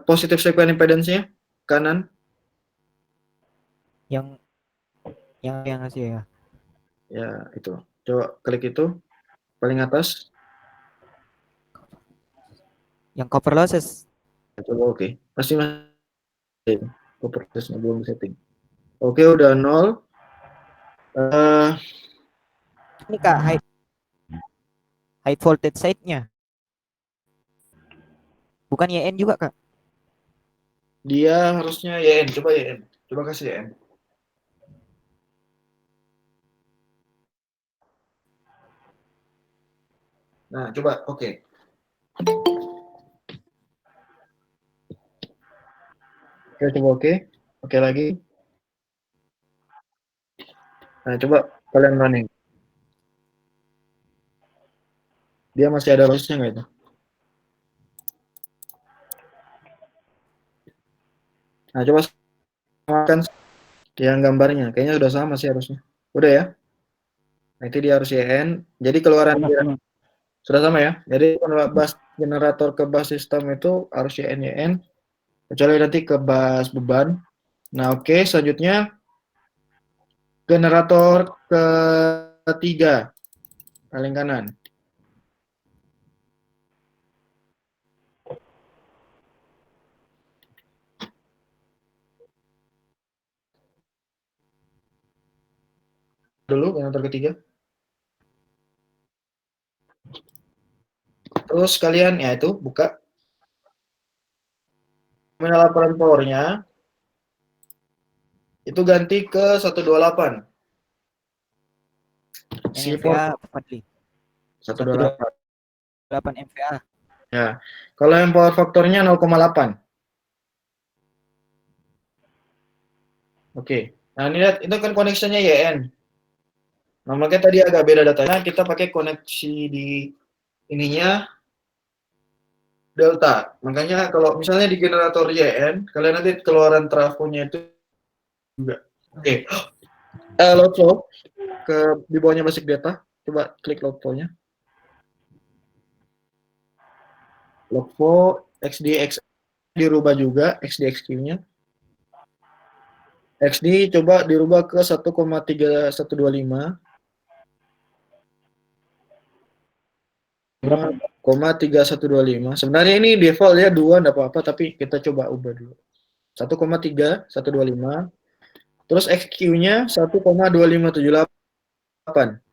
positive sequence impedance-nya kanan. Yang ngasih ya. Ya, itu. Coba klik itu. Paling atas. Yang copper losses. Coba oke. Pasti masih. Copper losses belum setting. Oke, udah 0. Ini Kak high voltage side-nya. Bukan YN juga Kak. Dia harusnya YN. Coba YN. Coba kasih YN. Nah, coba. Oke. Oke, coba oke. Oke lagi. Nah, coba kalian running. Dia masih ada lossnya nggak itu? Nah, coba samakan yang gambarnya. Kayaknya sudah sama sih harusnya. Udah ya? Nanti dia harus YN. Jadi keluaran dia sudah sama ya. Jadi bus generator ke bus sistem itu harus YN. Kecuali nanti ke bus beban. Nah, oke. Selanjutnya generator ketiga paling kanan. Dulu generator ketiga. Terus kalian ya itu buka nominal laporan powernya itu ganti ke 128. Yang MVA Fadli. 128. 8 MVA. Ya. Kalau yang power faktornya 0,8. Oke. Nah, ini lihat itu kan koneksinya YN. Nah, makanya tadi agak beda datanya. Kita pakai koneksi di ininya delta. Makanya kalau misalnya di generator YN, kalian nanti keluaran trafonya itu juga. Oke. Load flow ke di bawahnya basic data. Coba klik load flow-nya. Load flow XD dirubah juga XD-XQ-nya. XD coba dirubah ke 1,3125. 1,3125. Sebenarnya ini default ya 2 enggak apa-apa, tapi kita coba ubah dulu. 1,3125. Terus XQ-nya 1,2578.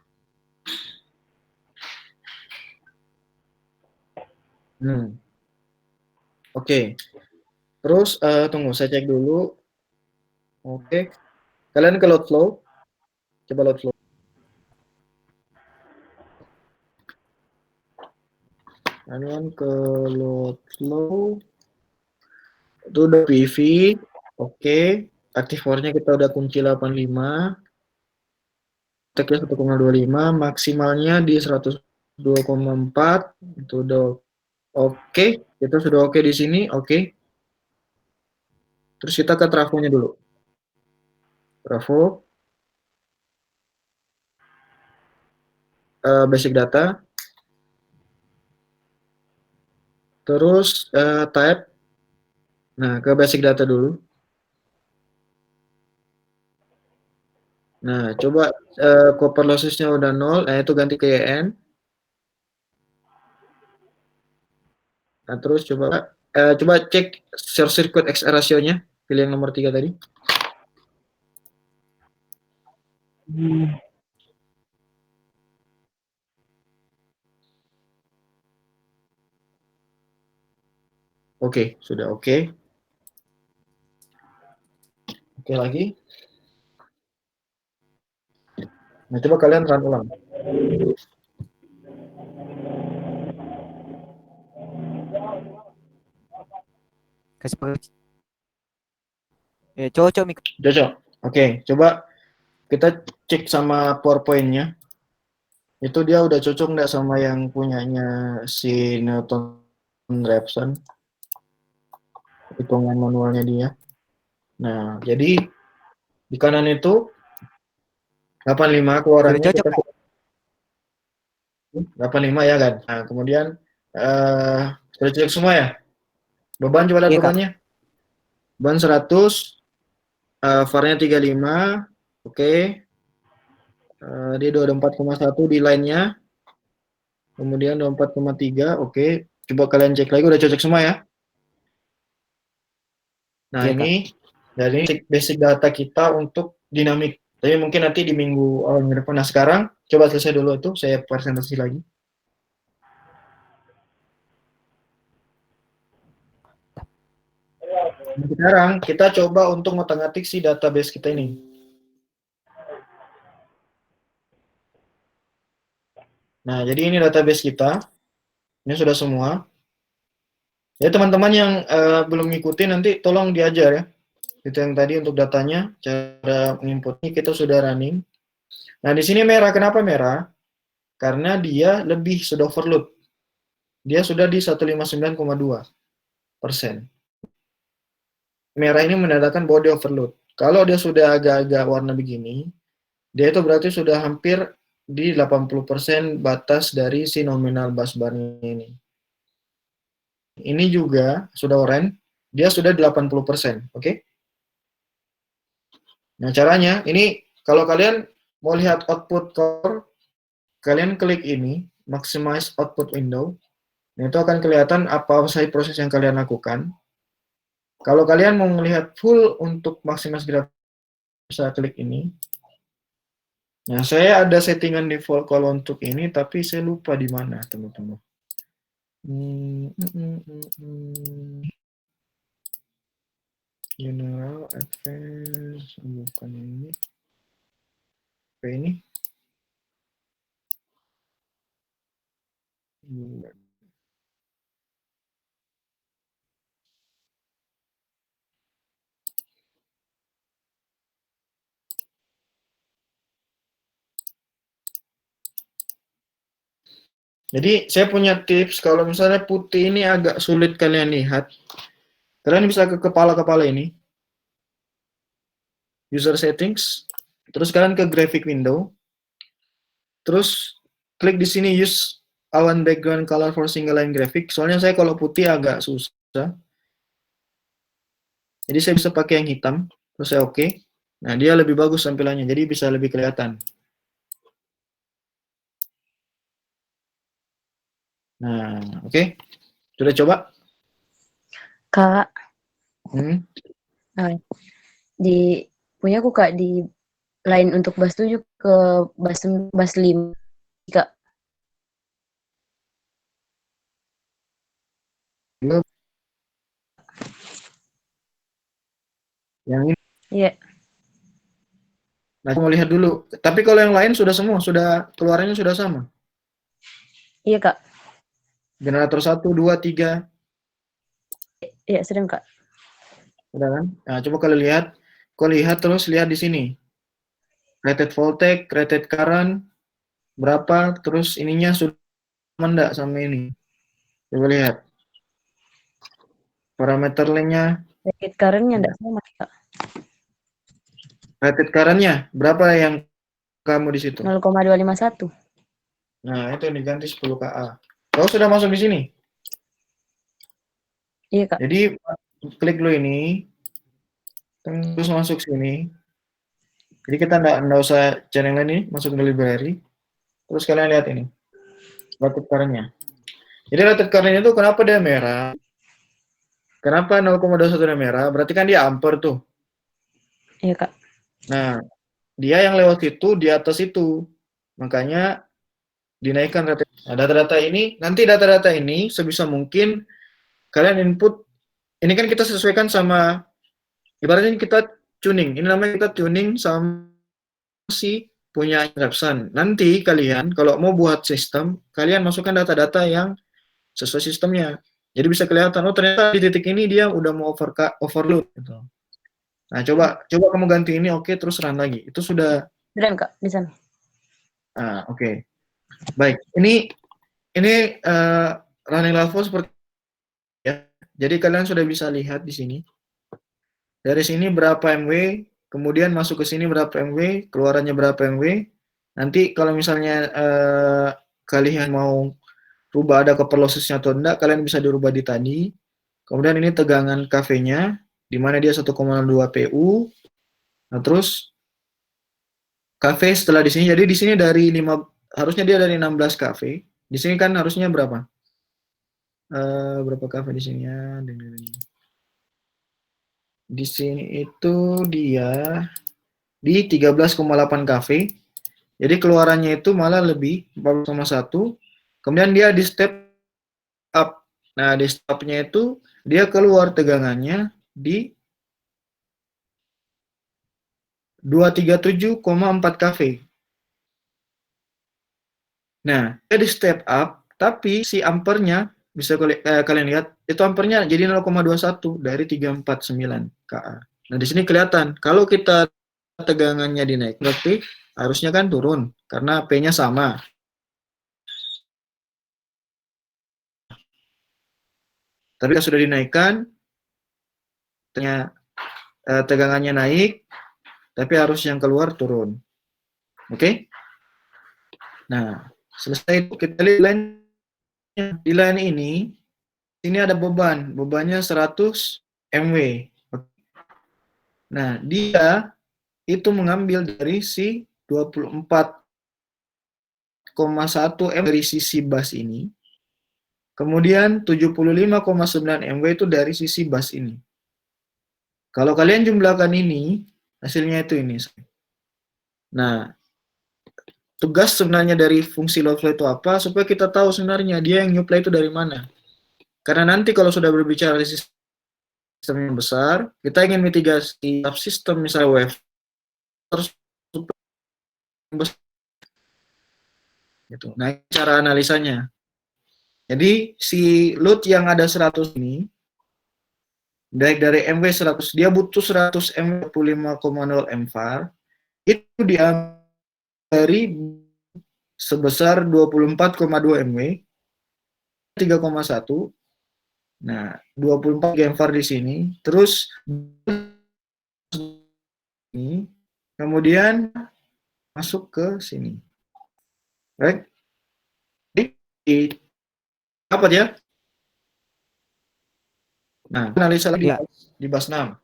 Oke. Terus tunggu saya cek dulu. Oke. Kalian ke load flow. Coba load flow. Kalian ke load flow. Itu udah PV. Oke. Active power-nya kita udah kunci 85. Teknya 1,25, maksimalnya di 100. 2,4 itu udah oke. Kita sudah oke di sini, oke. Terus kita ke trafonya dulu. Trafo, basic data, terus type. Nah, ke basic data dulu. Nah, coba copper lossesnya udah 0, itu ganti ke YN. Nah, terus coba cek short circuit XR rasionya, pilih yang nomor 3 tadi. Oke, sudah oke. Oke lagi. Nah, coba kalian run ulang. Kasih cocok Mik. Cocok. Oke, coba kita cek sama PowerPoint-nya. Itu dia udah cocok nggak sama yang punyanya si Newton Raphson, hitungan manualnya dia. Nah, jadi di kanan itu 85 keluarannya Sudah cocok, kita Kak? 85 ya kan. Nah, kemudian sudah cocok semua ya. Beban coba lihat Iya, Kak. bebannya. Beban 100, VAR-nya 35, oke. Dia 24,1 di line-nya. Kemudian 24,3, oke. Coba kalian cek lagi, udah cocok semua ya. Nah, Iya, Kak. ini dari basic data kita untuk dinamik. Tapi mungkin nanti di minggu depan. Nah, sekarang coba selesai dulu itu, saya presentasi lagi. Nah, sekarang kita coba untuk ngotak-ngatik si database kita ini. Nah, jadi ini database kita. Ini sudah semua. Ya, teman-teman yang belum ngikutin nanti tolong diajar ya. Itu yang tadi untuk datanya, cara menginputnya kita sudah running. Nah, di sini merah. Kenapa merah? Karena dia lebih sudah overload. Dia sudah di 159,2%. Merah ini menandakan bahwa dia overload. Kalau dia sudah agak-agak warna begini, dia itu berarti sudah hampir di 80% batas dari si nominal busbar ini. Ini juga sudah oranye, dia sudah 80%, oke? Nah, caranya ini kalau kalian mau lihat output core, kalian klik ini, maximize output window. Nah, itu akan kelihatan apa saja proses yang kalian lakukan. Kalau kalian mau melihat full untuk maximize graph, bisa klik ini. Nah, saya ada settingan default kalau untuk ini, tapi saya lupa di mana, teman-teman. General Advanced, bukan ini. Oke, ini. Jadi saya punya tips kalau misalnya putih ini agak sulit kalian lihat, kalian bisa ke kepala-kepala ini, user settings, terus kalian ke graphic window, terus klik di sini use awan background color for single line graphic. Soalnya saya kalau putih agak susah, jadi saya bisa pakai yang hitam, terus saya oke. Nah, dia lebih bagus tampilannya, jadi bisa lebih kelihatan. Nah, oke. Sudah coba? Kak, Hmm. di punya aku Kak di line untuk bus 7 ke bus 5 Kak. Yang ini. Iya. Nah, mau lihat dulu. Tapi kalau yang lain sudah semua, sudah keluarannya sudah sama. Iya Kak. Generator 1, 2, 3. Iya, sedang Kak. Udah kan? Nah, coba kalian lihat. Kau lihat terus lihat di sini. Rated voltage, rated current, berapa, terus ininya sudah enggak sama ini? Coba lihat. Parameter lengthnya, Rated current-nya enggak sama, Kak. rated current-nya berapa yang kamu di situ? 0,251. Nah, itu yang diganti 10 KA. Kau sudah masuk di sini? Iya, Kak. Jadi klik dulu ini, terus masuk sini. Jadi kita enggak usah cari yang lain ini, masuk ke library. Terus kalian lihat ini, rated current-nya. Jadi rated current-nya itu kenapa dia merah? Kenapa 0,21 dia merah? Berarti kan dia ampere tuh. Iya, Kak. Nah, dia yang lewat itu di atas itu. Makanya dinaikkan rated. Nah, data-data ini, nanti data-data ini sebisa mungkin kalian input. Ini kan kita sesuaikan sama, ibaratnya kita tuning. Ini namanya kita tuning sama si punya Inception. Nanti kalian kalau mau buat sistem, kalian masukkan data-data yang sesuai sistemnya. Jadi bisa kelihatan, oh ternyata di titik ini dia udah mau overload gitu. Nah, coba kamu ganti ini, oke, terus run lagi. Itu sudah. Keren, Kak, di sana. Oke. Baik, ini running level seperti ya. Jadi kalian sudah bisa lihat di sini. Dari sini berapa MW, kemudian masuk ke sini berapa MW, keluarannya berapa MW. Nanti kalau misalnya kalian mau rubah ada keper lossesnya atau enggak, kalian bisa dirubah di tadi. Kemudian ini tegangan KV-nya, di mana dia 1,2 PU. Nah, terus KV setelah di sini, jadi di sini dari 5, harusnya dia dari 16 KV. Di sini kan harusnya berapa? Berapa KV di sini ya? Di sini itu dia di 13,8 KV. Jadi keluarannya itu malah lebih 4,1. Kemudian dia di step up. Nah, di step-nya itu dia keluar tegangannya di 237,4 KV. Nah, dia di step up, tapi si ampernya bisa kalian lihat itu ampernya jadi 0,21 dari 349 KA. Nah, di sini kelihatan kalau kita tegangannya dinaik berarti harusnya kan turun karena P-nya sama. Tapi kalau sudah dinaikkan ternyata tegangannya naik tapi harus yang keluar turun. Oke? Nah, selesai kita lihat di line ini ada bebannya 100 MW. Nah, dia itu mengambil dari si 24,1 M dari sisi bus ini. Kemudian 75,9 MW itu dari sisi bus ini. Kalau kalian jumlahkan ini, hasilnya itu ini. Nah, tugas sebenarnya dari fungsi load flow itu apa? Supaya kita tahu sebenarnya dia yang nyuplai itu dari mana. Karena nanti kalau sudah berbicara di sistem yang besar, kita ingin mitigasi subsistem misalnya wave terus gitu. Nah, cara analisanya. Jadi si load yang ada 100 ini dari MW 100 dia butuh 100 MW 25,0 mVAR itu diambil dari sebesar 24,2 MW 3,1. Nah, 24 mVAR di sini, terus ini kemudian masuk ke sini. Right? Di apa dia? Nah, analisa lagi Ya. di bus 6.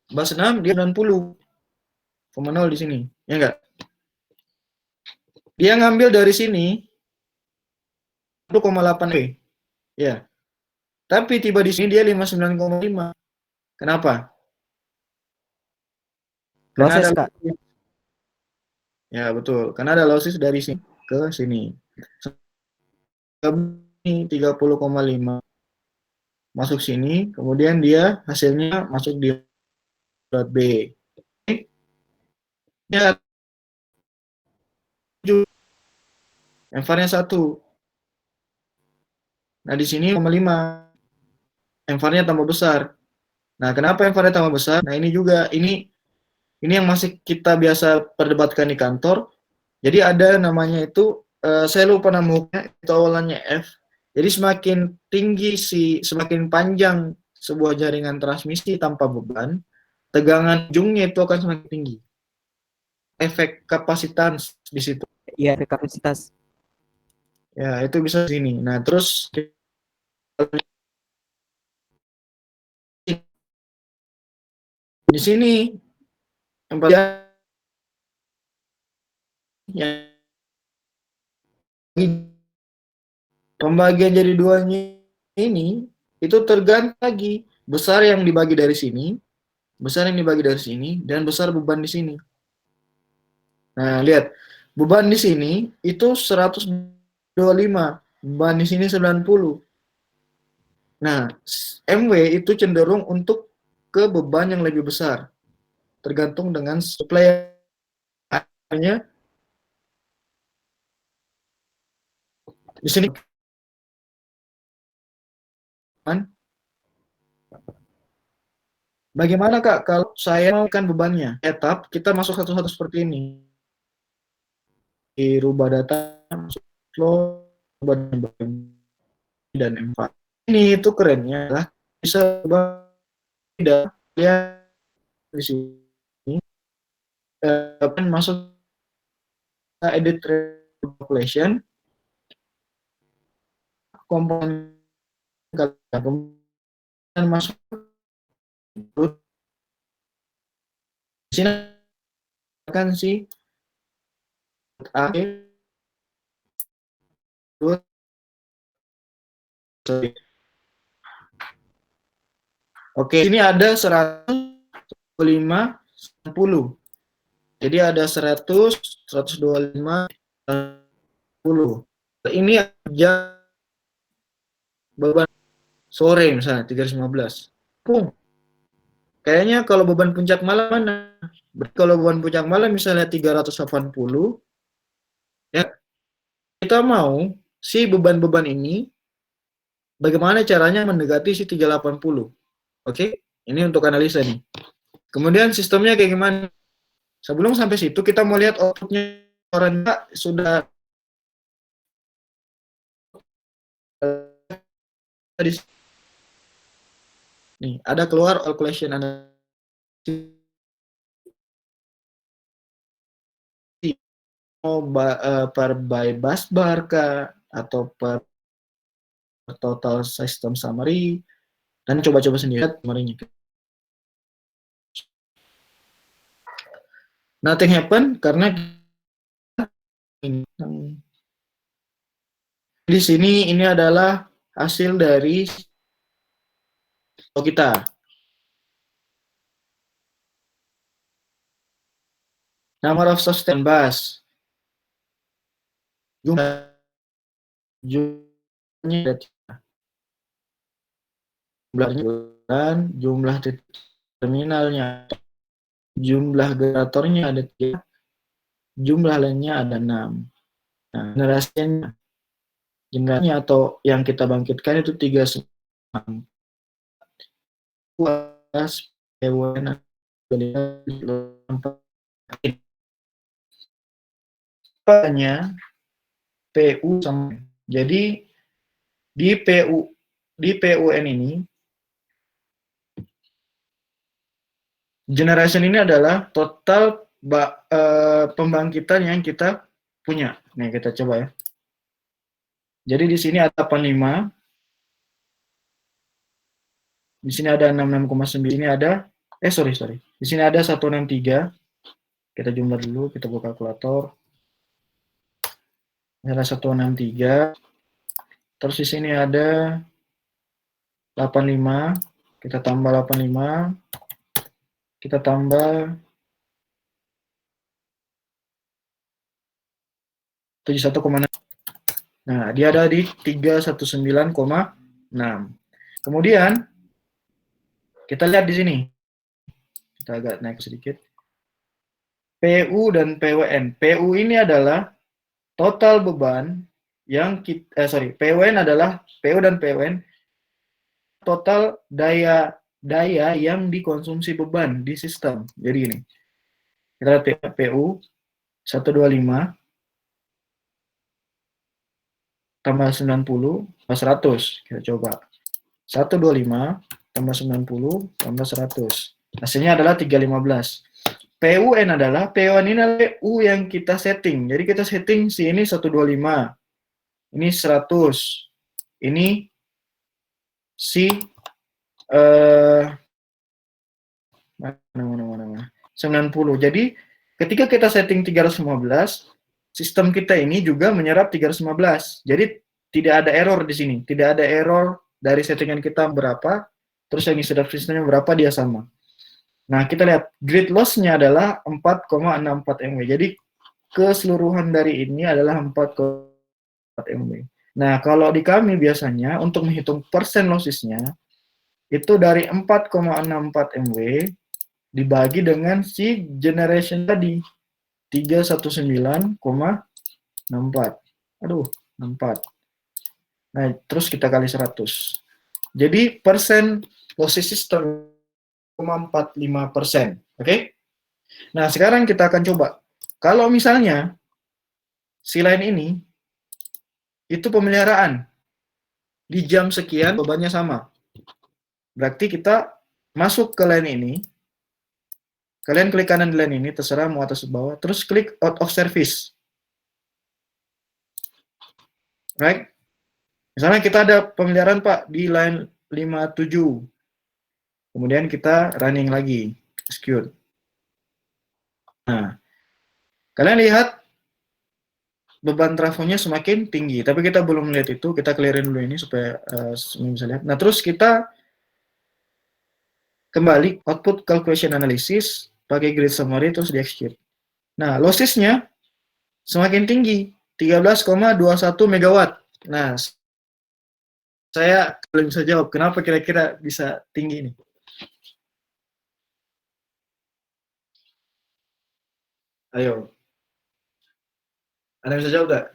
Bus 6 dia 90,0 di sini. Ya enggak? Dia ngambil dari sini 1,8 W. Ya. Tapi tiba di sini dia 59,5. Kenapa? Karena Losses, ada Kak. ya betul, karena ada losses dari sini ke sini. Ini 30,5 masuk sini, kemudian dia hasilnya masuk di dot B. Ya, mVAR-nya 1. Nah, di sini 0,5. mVAR-nya tambah besar. Nah, kenapa mVAR-nya tambah besar? Nah, ini juga, ini yang masih kita biasa perdebatkan di kantor. Jadi ada namanya itu saya lupa namanya, itu awalannya F. Jadi semakin panjang sebuah jaringan transmisi tanpa beban, tegangan ujungnya itu akan semakin tinggi. Efek kapasitas di situ. Iya, kapasitas. Ya, itu bisa di sini. Nah, terus di sini yang pembagian jadi duanya ini itu tergantung lagi besar yang dibagi dari sini, dan besar beban di sini. Nah, lihat. Beban di sini itu 125, beban di sini 90. Nah, MW itu cenderung untuk ke beban yang lebih besar. Tergantung dengan supply-nya. Di sini kan. Bagaimana Kak kalau saya maukan bebannya? Etap kita masuk satu-satu seperti ini. Dirubah data, masuk flow, dan M4. Ini itu kerennya lah bisa tidak ya di sini masuk edit population komponen dan masuk di sini akan si A Oke, ini ada 125 10. Jadi ada 100, 125, 10. Ini aja beban sore misalnya 315. Kayaknya kalau beban puncak malam mana? Kalau beban puncak malam misalnya 380, ya kita mau si beban-beban ini bagaimana caranya mendekati si 380. Oke? Ini untuk analisa nih. Kemudian sistemnya kayak gimana? Sebelum sampai situ kita mau lihat outputnya orang sudah nih ada keluar all collection analysis per by bus bar kah atau per total system summary, dan coba-coba sendiri summary-nya. Nothing happen karena di sini ini adalah hasil dari kita. Number of sustain bus. Jumlahnya jumlah terminalnya, jumlah generatornya ada 3, jumlah lainnya ada 6. Nah, generasinya atau yang kita bangkitkan itu 3 PU sama. Jadi di PUN ini generation ini adalah total pembangkitan yang kita punya. Nih kita coba ya. Jadi di sini ada 85. Di sini ada 66,9. Ini ada sorry. Di sini ada 163. Kita jumlah dulu, kita buka kalkulator. Ini ada 163. Terus di sini ada 85. Kita tambah 85. Kita tambah 71,6. Nah, dia ada di 319,6. Kemudian kita lihat di sini. Kita agak naik sedikit. PU dan PWN. PU ini adalah total beban yang PWN adalah PU dan PWN total daya yang dikonsumsi beban di sistem. Jadi ini. Kita lihat PU 125 tambah 90 tambah 100. Kita coba. 125 tambah 90 tambah 100. Hasilnya adalah 315. PUN adalah, PUN ini adalah PU yang kita setting. Jadi kita setting si ini 125. Ini 100. Ini si mana 90. Jadi ketika kita setting 315, sistem kita ini juga menyerap 315. Jadi tidak ada error di sini. Tidak ada error dari settingan kita berapa, terus yang isi sistemnya berapa, dia sama. Nah, kita lihat grid loss-nya adalah 4,64 MW. Jadi keseluruhan dari ini adalah 4,4 MW. Nah, kalau di kami biasanya untuk menghitung persen losses-nya itu dari 4,64 MW dibagi dengan si generation tadi 319,64. Aduh, 64. Nah, terus kita kali 100. Jadi persen losses system 0,45%. Oke? Nah, sekarang kita akan coba. Kalau misalnya si line ini itu pemeliharaan di jam sekian bebannya sama. Berarti kita masuk ke line ini. Kalian klik kanan di line ini, terserah mau atas bawah, terus klik out of service. Right? Misalnya kita ada pemeliharaan Pak di line 57. Kemudian kita running lagi, execute. Nah, kalian lihat beban trafonya semakin tinggi, tapi kita belum lihat itu, kita clearin dulu ini supaya bisa lihat. Nah, terus kita kembali output calculation analysis, pakai grid summary, terus di execute. Nah, losses-nya semakin tinggi, 13,21 megawatt. Nah, saya belum bisa jawab, kenapa kira-kira bisa tinggi ini? Ayo. Ada yang bisa jawab nggak?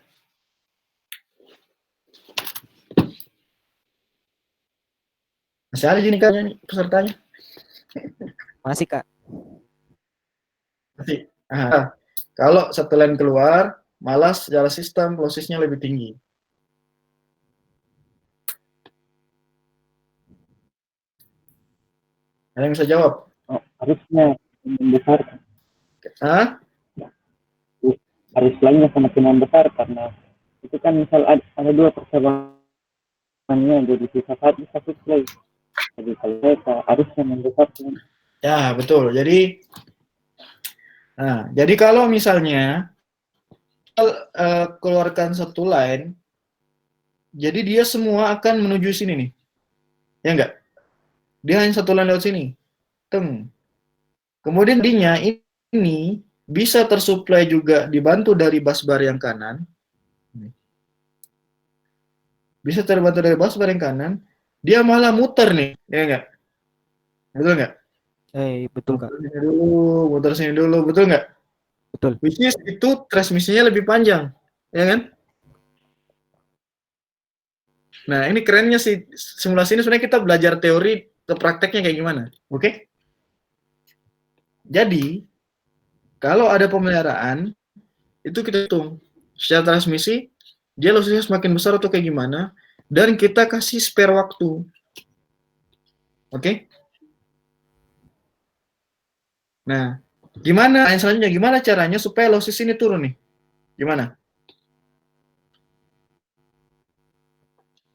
Masih ada gini kan pesertanya? Masih, Kak. Masih. Kalau satu line keluar, malah secara sistem losses-nya lebih tinggi. Ada yang bisa jawab? Oh, harusnya membesar. Hah? Harus lainnya semakin membesar karena itu kan misal ada dua persamaan jadi sisa satu supply. Jadi kalau mereka harusnya membesar. Ya, betul. Jadi kalau misalnya keluarkan satu line, jadi dia semua akan menuju sini nih. Ya enggak? Dia hanya satu line lewat sini. Teng. Kemudian dinya ini bisa tersuplai juga dibantu dari busbar yang kanan. Bisa terbantu dari busbar yang kanan. Dia malah muter nih, ya enggak? Betul enggak? Betul, Kak. Muter sini dulu, betul nggak? Betul. Which is itu transmisinya lebih panjang, ya kan? Nah, ini kerennya sih simulasi ini sebenarnya kita belajar teori ke prakteknya kayak gimana, oke? Jadi, kalau ada pemeliharaan, itu kita hitung secara transmisi, dia lossnya semakin besar atau kayak gimana, dan kita kasih spare waktu, oke? Nah, gimana? Selanjutnya, gimana caranya supaya losses ini turun nih? Gimana?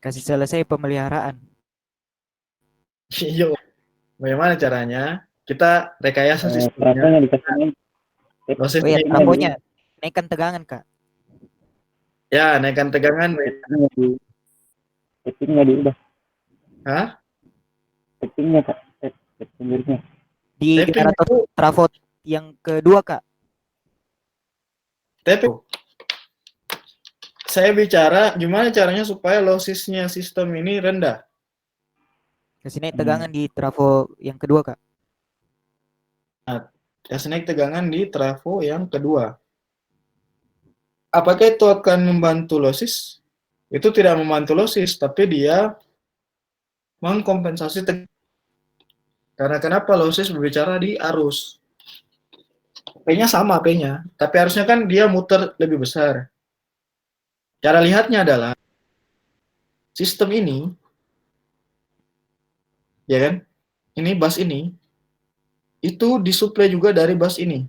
Kasih selesai pemeliharaan. Iya. Bagaimana caranya? Kita rekayasa sistemnya. Rasanya dikasih Proses Oh iya, trafonya naikkan tegangan, Kak. Ya, naikkan tegangan. Settingnya diubah. Hah? Settingnya, Kak. Settingnya. Di generator trafo yang kedua, Kak. Tapi saya bicara gimana caranya supaya losses-nya sistem ini rendah. Kasih naik tegangan di trafo yang kedua, Kak. Nah, kasih naik tegangan di trafo yang kedua. Apakah itu akan membantu losses? Itu tidak membantu losses, tapi dia mengkompensasi tegangan. Karena kenapa losses berbicara di arus? P-nya sama P-nya, tapi harusnya kan dia muter lebih besar. Cara lihatnya adalah sistem ini, ya kan? Ini bus ini, itu disuplai juga dari bus ini.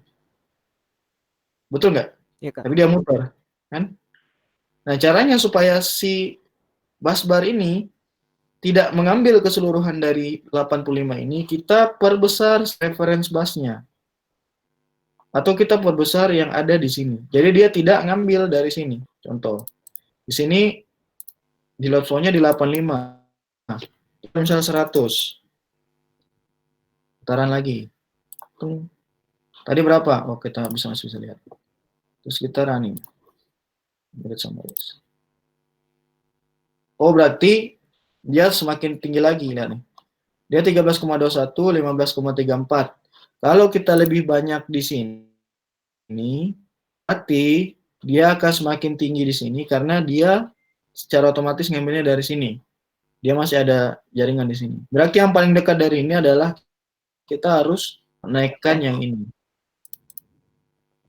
Betul nggak? Iya, Kak. Tapi dia muter, kan? Nah, caranya supaya si bus bar ini tidak mengambil keseluruhan dari 85 ini, kita perbesar reference busnya. Atau kita perbesar yang ada di sini. Jadi dia tidak ngambil dari sini. Contoh, di sini di load flow-nya di 85. Nah, misalnya 100. Putaran lagi. Tadi berapa? Oh, kita masih bisa lihat. Terus kita running. Oh, berarti dia semakin tinggi lagi. Lihat nih. Dia 13,21, 15,34. Kalau kita lebih banyak di sini, berarti dia akan semakin tinggi di sini karena dia secara otomatis ngambilnya dari sini. Dia masih ada jaringan di sini. Berarti yang paling dekat dari ini adalah kita harus menaikkan yang ini.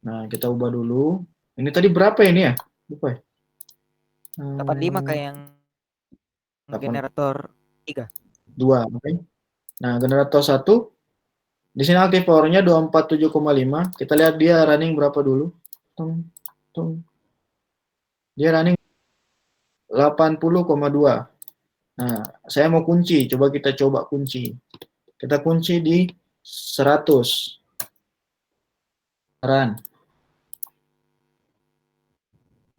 Nah, kita ubah dulu. Ini tadi berapa ini ya? Lupa ya? 85 kayak yang generator 3. 2. Okay. Nah, generator 1. Di sini active power-nya 247,5. Kita lihat dia running berapa dulu. Dia running 80,2. Nah, saya mau kunci. Coba kita coba kunci. Kita kunci di 100. Run.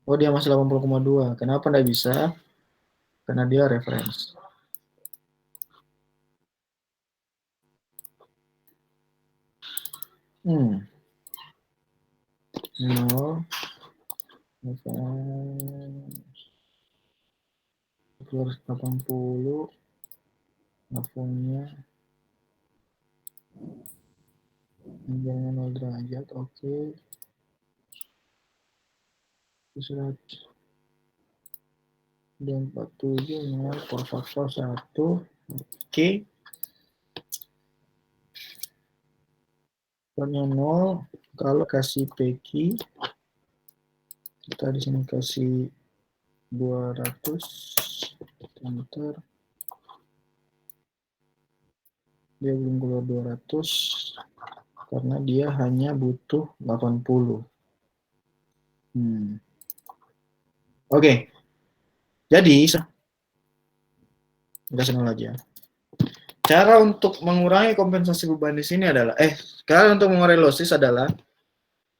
Oh, dia masih 80,2. Kenapa nggak bisa? Karena dia reference. No. 80. Levelnya. Jangan 0 derajat. Oke. Sudah 47 per faktor 1. Oke. Nya 0. Kalau kasih PQ, kita di sini kasih 200. Enter. Dia belum keluar 200 karena dia hanya butuh 80. Oke. Jadi kita senang lagi ya. Cara untuk mengurangi kompensasi beban di sini adalah cara untuk mengurangi losses adalah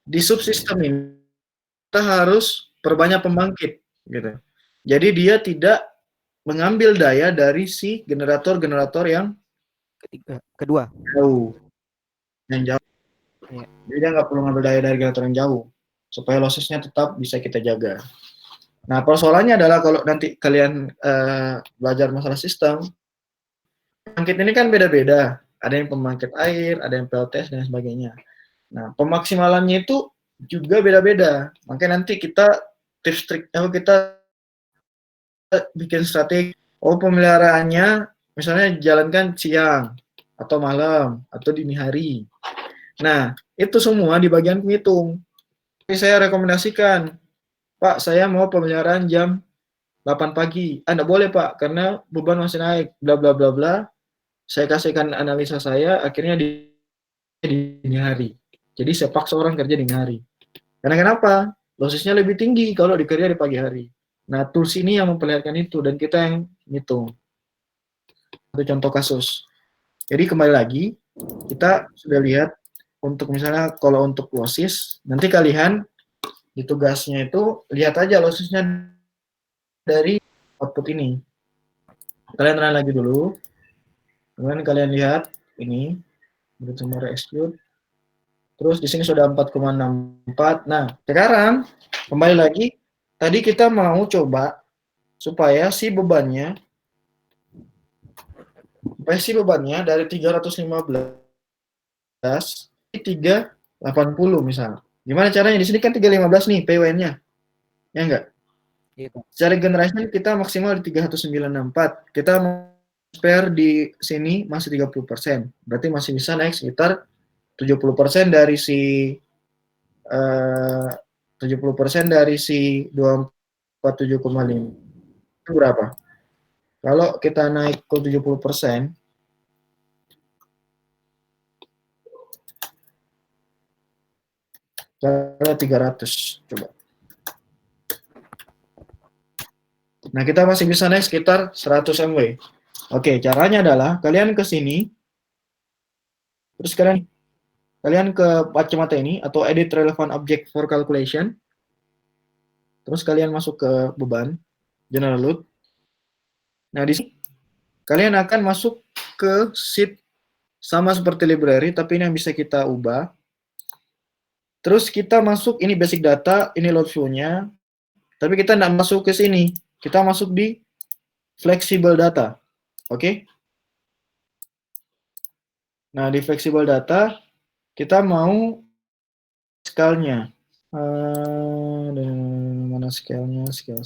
di subsistem ini kita harus perbanyak pembangkit gitu. Jadi dia tidak mengambil daya dari si generator-generator yang kedua. Jauh. Yang jauh. Iya. Jadi dia nggak perlu ngambil daya dari generator yang jauh supaya lossesnya tetap bisa kita jaga. Nah, persoalannya adalah kalau nanti kalian belajar masalah sistem, pembangkit ini kan beda-beda. Ada yang pembangkit air, ada yang PLTS dan sebagainya. Nah, pemaksimalannya itu juga beda-beda. Makanya nanti kita tips trik kita bikin strategi. Oh, pemeliharaannya misalnya jalankan siang atau malam atau dini hari. Nah, itu semua di bagian penghitung. Jadi saya rekomendasikan, Pak, saya mau pemeliharaan jam 8 pagi. Nggak boleh, Pak, karena beban masih naik, bla bla bla bla. Saya kasihkan analisa saya, akhirnya di dini hari. Jadi saya paksa orang kerja dini hari. Karena kenapa? Lossesnya lebih tinggi kalau dikerja di pagi hari. Nah, tools ini yang memperlihatkan itu, dan kita yang ngitung. Itu contoh kasus. Jadi kembali lagi, kita sudah lihat untuk misalnya kalau untuk losses, nanti kalian di tugasnya itu lihat aja lossesnya dari output ini. Kalian run lagi dulu, kemudian kalian lihat ini, begitu mau execute. Terus di sini sudah 4,64. Nah, sekarang kembali lagi, tadi kita mau coba supaya si bebannya dari 315 ke 380 misalnya. Gimana caranya? Di sini kan 315 nih PWN-nya. Ya enggak? Iya. Secara generation kita maksimal di 3964. Kita spare di sini masih 30%. Berarti masih bisa naik sekitar 70% dari si 70% dari si 247,5. Itu berapa? Kalau kita naik ke 70%, kita 300 coba. Nah, kita masih bisa naik sekitar 100 MW. Oke, caranya adalah kalian ke sini, terus kalian ke kacamata ini atau edit relevant object for calculation. Terus kalian masuk ke beban, general load. Nah, di sini kalian akan masuk ke sheet sama seperti library, tapi ini yang bisa kita ubah. Terus kita masuk, ini basic data, ini load flow-nya, tapi kita tidak masuk ke sini. Kita masuk di flexible data. Oke? Nah, di flexible data, kita mau scale-nya. Mana scale-nya? Scale.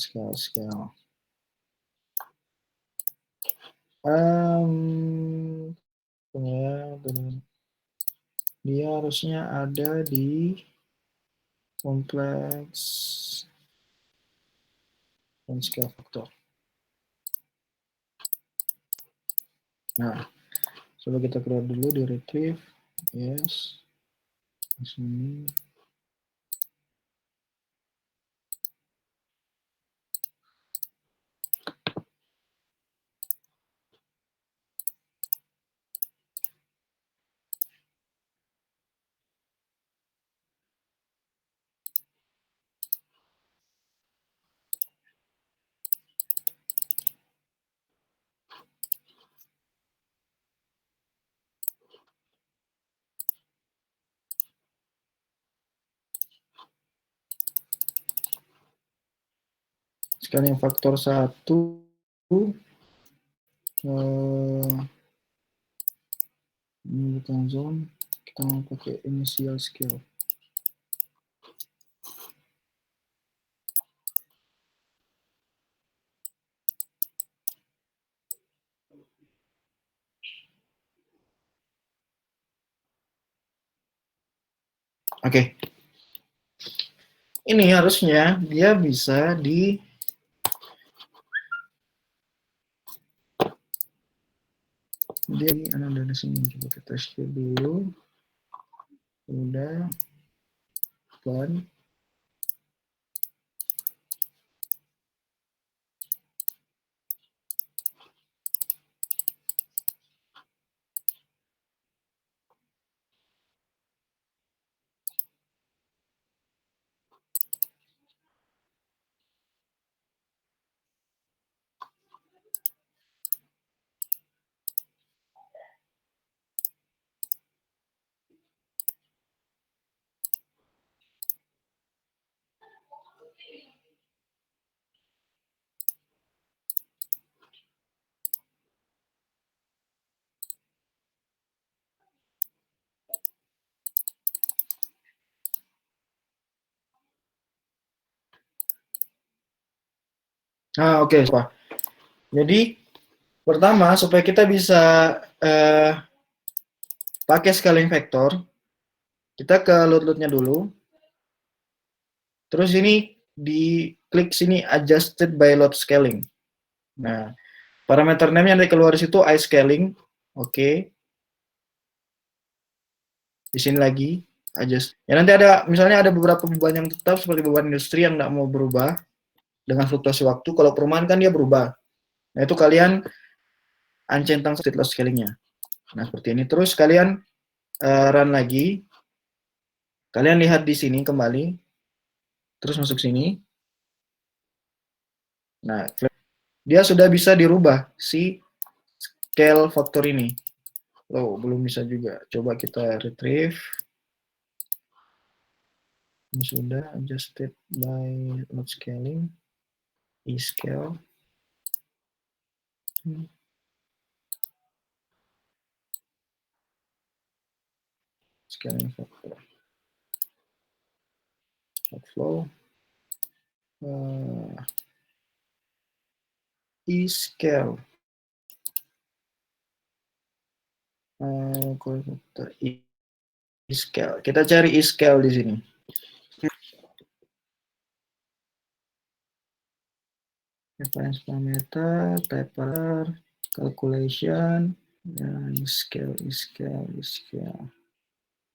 Dia harusnya ada di kompleks dan scale factor. Nah, coba kita keluar dulu di retrieve. Yes. Sini. Sekarang yang faktor 1 ini bukan zone, kita mau pakai initial scale. Oke. Ini harusnya dia bisa di ada dari sini, coba kita share dulu. Udah kan. Nah, oke, Pak. Jadi pertama supaya kita bisa pakai scaling factor, kita ke load-loadnya dulu. Terus ini di klik sini adjusted by load scaling. Nah, parameter name yang keluar di situ iScaling. Oke. Di sini lagi adjust. Ya nanti ada misalnya ada beberapa beban yang tetap seperti beban industri yang tidak mau berubah dengan fluktuasi waktu. Kalau perumahan kan dia berubah. Nah, itu kalian uncentang state load scalingnya. Nah, seperti ini. Terus kalian run lagi. Kalian lihat di sini kembali. Terus masuk sini. Nah, dia sudah bisa dirubah si scale faktor ini. Oh, belum bisa juga. Coba kita retrieve. Ini sudah adjusted by load scaling. E-scale. Scaling factor. Outflow. E-scale. E-scale. Kita cari e-scale di sini. reference parameter, typer, calculation, dan scale.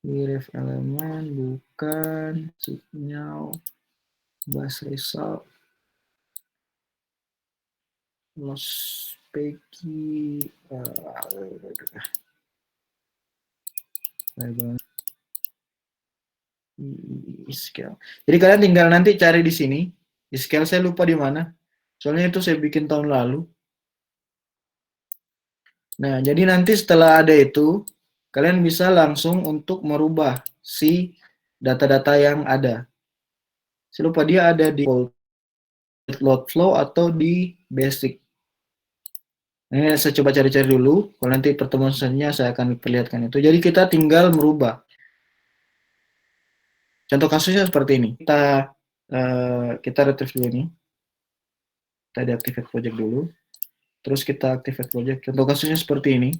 Ref elemen, bukan, signal, bus result, loss pegi, scale. Jadi kalian tinggal nanti cari di sini. Scale saya lupa di mana. Soalnya itu saya bikin tahun lalu. Nah, jadi nanti setelah ada itu, kalian bisa langsung untuk merubah si data-data yang ada. Saya lupa dia ada di load flow atau di basic. Ini saya coba cari-cari dulu. Kalau nanti pertemuan selanjutnya saya akan perlihatkan itu. Jadi kita tinggal merubah. Contoh kasusnya seperti ini. Kita retrieve dulu ini. Kita deactivate project dulu. Terus kita activate project. Contoh kasusnya seperti ini.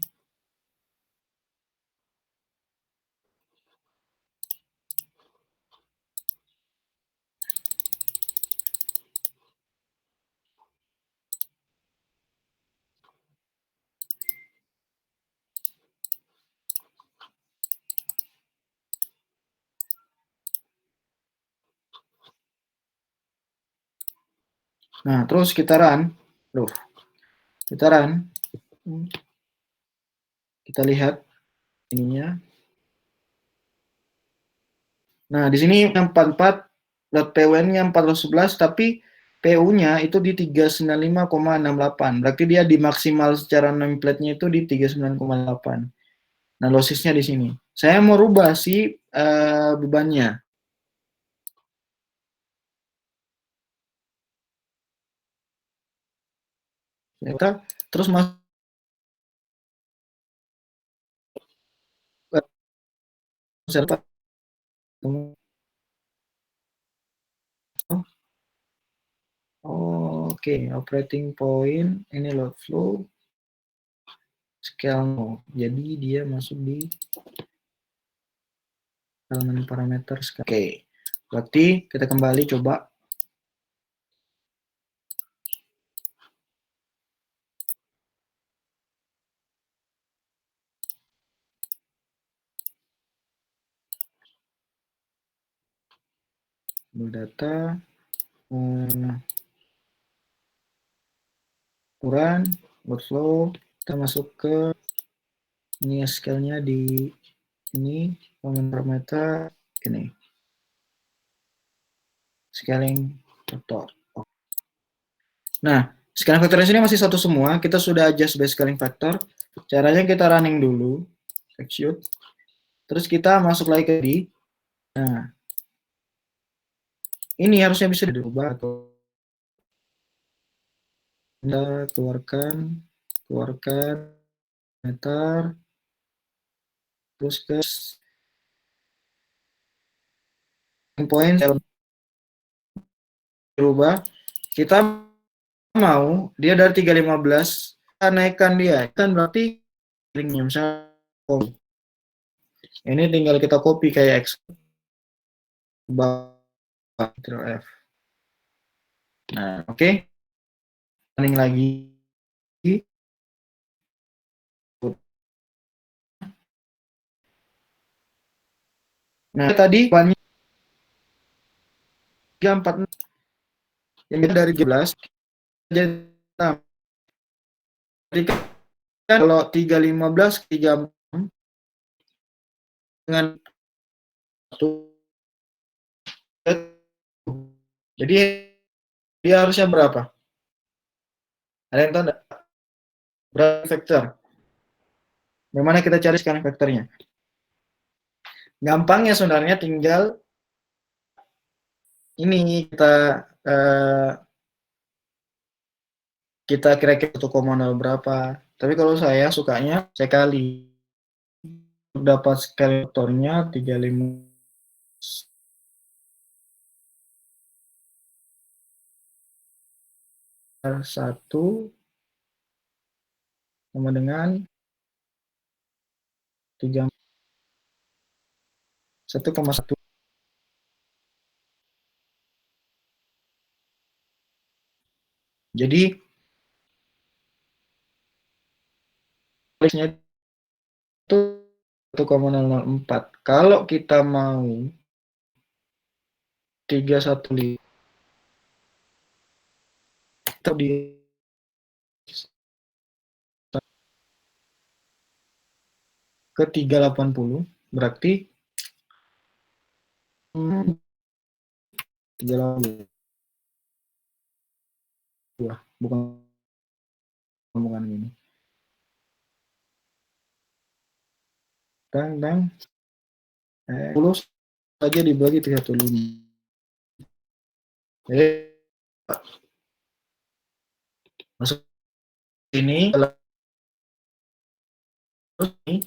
Nah, terus kita run. Kita run. Kita lihat ininya. Nah, di sini yang 44.pwn-nya 411, tapi PU-nya itu di 395,68. Berarti dia di maksimal secara nameplate-nya itu di 39,8. Nah, lossisnya di sini. Saya mau rubah si bebannya. Kita terus masuk Oke, operating point, ini load flow, scale no. Jadi dia masuk di elemen parameter scale. Oke, berarti kita kembali coba. Data, ukuran, workflow, kita masuk ke ini scale-nya di ini, parameter ini. Scaling factor. Nah, scaling factor di sini masih satu semua, kita sudah adjust base scaling factor. Caranya kita running dulu, execute. Terus kita masuk lagi ke di. Nah, ini harusnya bisa dirubah atau Anda keluarkan meter, terus ke point dirubah. Kita mau dia dari 315, kita naikkan dia, kan berarti linknya misalnya ini tinggal kita copy kayak X. F. Nah, oke. Running lagi. Nah, tadi banyak 4 yang kita dari 13 jadi kan kalau 315 3 dengan jadi dia harusnya berapa? Ada yang tahu enggak? Berapa vektor? Bagaimana kita cari sekarang vektornya? Gampangnya sebenarnya tinggal ini kita kira-kira 1,0 berapa. Tapi kalau saya sukanya saya kali dapat skala vektornya 35 1 sama dengan 1,1. Jadi voltage-nya itu 1,004. Kalau kita mau 315 di ke 380 berarti 380 bukan ini. Dan 10 saja dibagi 315. Masuk ini terus ini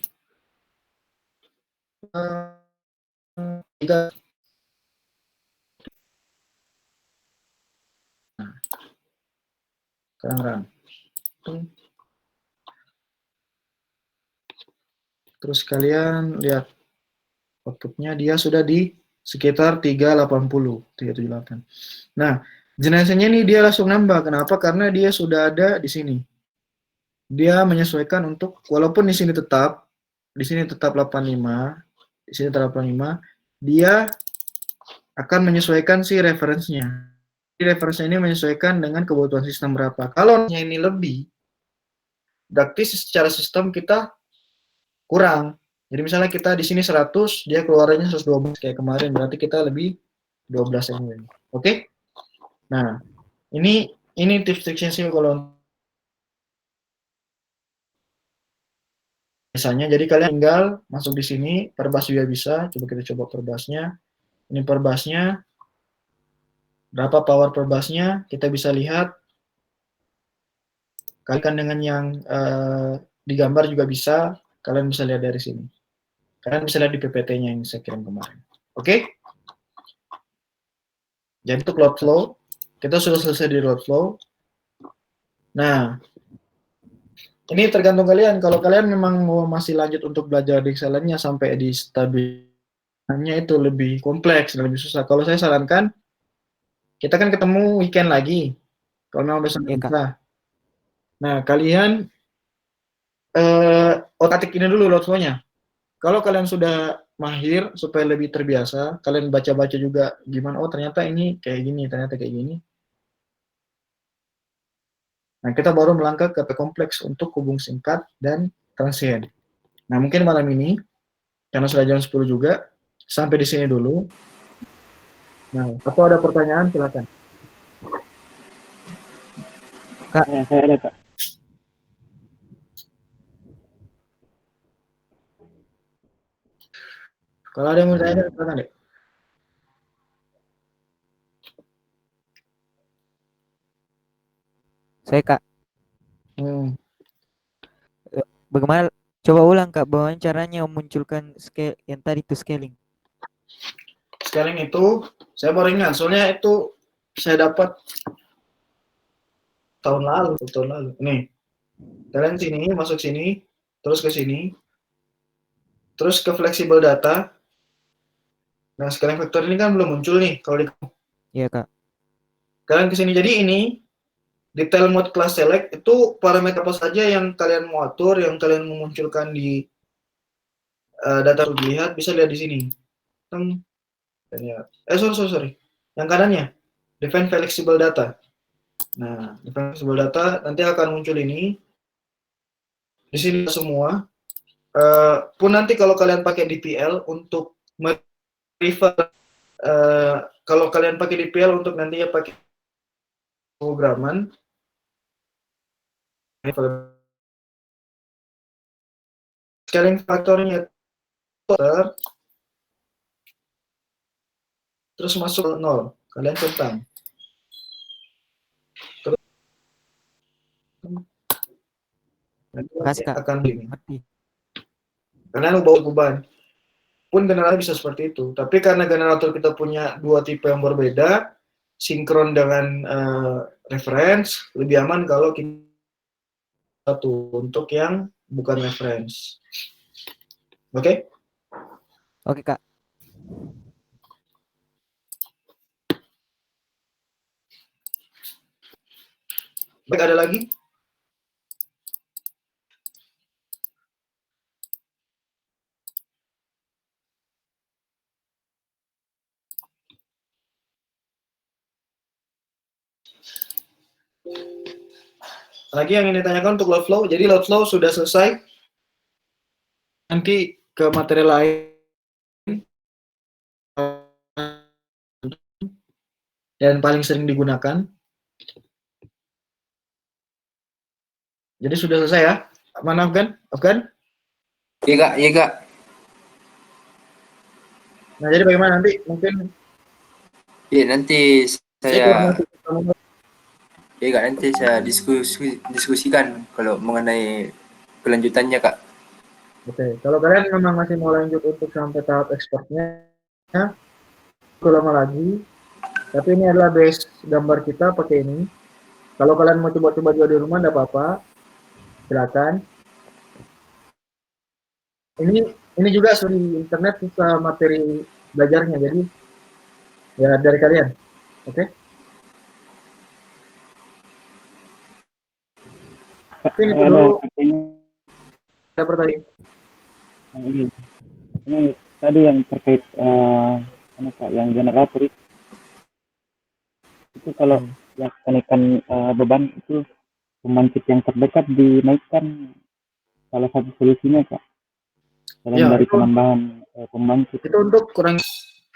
tiga. Nah, sekarang run. Terus kalian lihat outputnya dia sudah di sekitar 380, 378. Nah, jenazahnya ini dia langsung nambah. Kenapa? Karena dia sudah ada di sini. Dia menyesuaikan untuk, walaupun di sini tetap 85, di sini tetap 85, dia akan menyesuaikan si referensinya. Referensinya ini menyesuaikan dengan kebutuhan sistem berapa. Kalau ini lebih, berarti secara sistem kita kurang. Jadi misalnya kita di sini 100, dia keluarnya 112 kayak kemarin, berarti kita lebih 12 MW. Oke? Nah, ini tips-tipsnya sih kalau misalnya. Jadi kalian tinggal masuk di sini, perbas juga bisa. Coba kita coba perbasnya. Ini perbasnya. Berapa power perbasnya? Kita bisa lihat. Kalian dengan yang digambar juga bisa. Kalian bisa lihat dari sini. Kalian bisa lihat di PPT-nya yang saya kirim kemarin. Oke? Jadi untuk load flow, kita sudah selesai di load flow. Nah, ini tergantung kalian. Kalau kalian memang mau masih lanjut untuk belajar di Excel-nya sampai di stabilnya itu lebih kompleks dan lebih susah. Kalau saya sarankan, kita kan ketemu weekend lagi. Kalau memang besok Iya, Kak. bisa. Nah, kalian otak ini dulu load flow-nya. Kalau kalian sudah mahir supaya lebih terbiasa, kalian baca-baca juga gimana, oh ternyata ini kayak gini, ternyata kayak gini. Nah, kita baru melangkah ke kompleks untuk hubung singkat dan transient. Nah, mungkin malam ini, karena sudah jam 10 juga, sampai di sini dulu. Nah, apa ada pertanyaan? Silakan. Kak. Ya, saya ada, Kak. Kalau ada yang mau tanya, silakan deh. Saya, Kak. Bagaimana? Coba ulang, Kak. Bagaimana caranya memunculkan scale yang tadi itu scaling? Scaling itu, saya baru ingat, soalnya itu saya dapat tahun lalu. Nih, kalian sini, masuk sini, terus ke sini, terus ke flexible data. Nah, scaling factor ini kan belum muncul nih, kalau di Iya, Kak. kalian ke sini. Jadi ini detail mode class select itu parameter apa saja yang kalian mau atur, yang kalian memunculkan di data dilihat, bisa lihat di sini. Sorry. Yang kanannya, define flexible data. Nah, define flexible data nanti akan muncul ini. Di sini semua. Pun nanti kalau kalian pakai DPL untuk refer, kalau kalian pakai DPL untuk nantinya pakai programan, scaling faktornya terus masuk ke 0, kalian centang. Terus Makasih, Kak. akan begini. Ngerti. Kalian bawa perubahan. Pun generator bisa seperti itu. Tapi karena generator kita punya dua tipe yang berbeda, sinkron dengan reference, lebih aman kalau kita satu untuk yang bukan reference. Oke? Oke, Kak. Ada lagi? Lagi yang ingin ditanyakan untuk load flow. Jadi load flow sudah selesai. Nanti ke materi lain. Dan paling sering digunakan. Jadi sudah selesai ya. Mana Afgan? Afgan? Iya kak, iya kak. Nah jadi bagaimana nanti? Mungkin Iya nanti saya, informasi. iya kak, nanti saya diskusikan kalau mengenai kelanjutannya kak. Oke, kalau kalian memang masih mau lanjut untuk sampai tahap ekspornya, itu lama lagi. Tapi ini adalah base gambar kita pakai ini. Kalau kalian mau coba-coba juga di rumah, tidak apa-apa. Silakan. Ini juga di internet bisa materi belajarnya, jadi ya dari kalian. Oke? Ini dulu ada pertanyaan. Ini tadi yang terkait yang generator itu kalau yang kenaikan beban itu pembangkit yang terdekat dinaikkan salah satu solusinya Kak dalam Ya, dari itu, penambahan pembangkit. itu untuk kurang.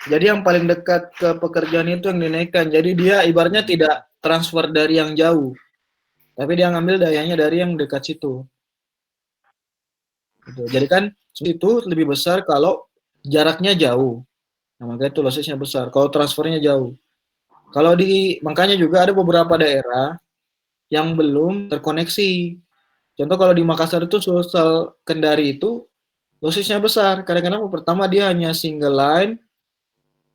Jadi yang paling dekat ke pekerjaan itu yang dinaikkan. Jadi dia ibaratnya tidak transfer dari yang jauh, tapi dia ngambil dayanya dari yang dekat situ. Gitu. Jadi kan itu lebih besar kalau jaraknya jauh. Nah, makanya itu lossesnya besar. Kalau transfernya jauh. Kalau makanya juga ada beberapa daerah yang belum terkoneksi. Contoh kalau di Makassar itu Sulsel Kendari itu lossesnya besar. Kadang-kadang pertama dia hanya single line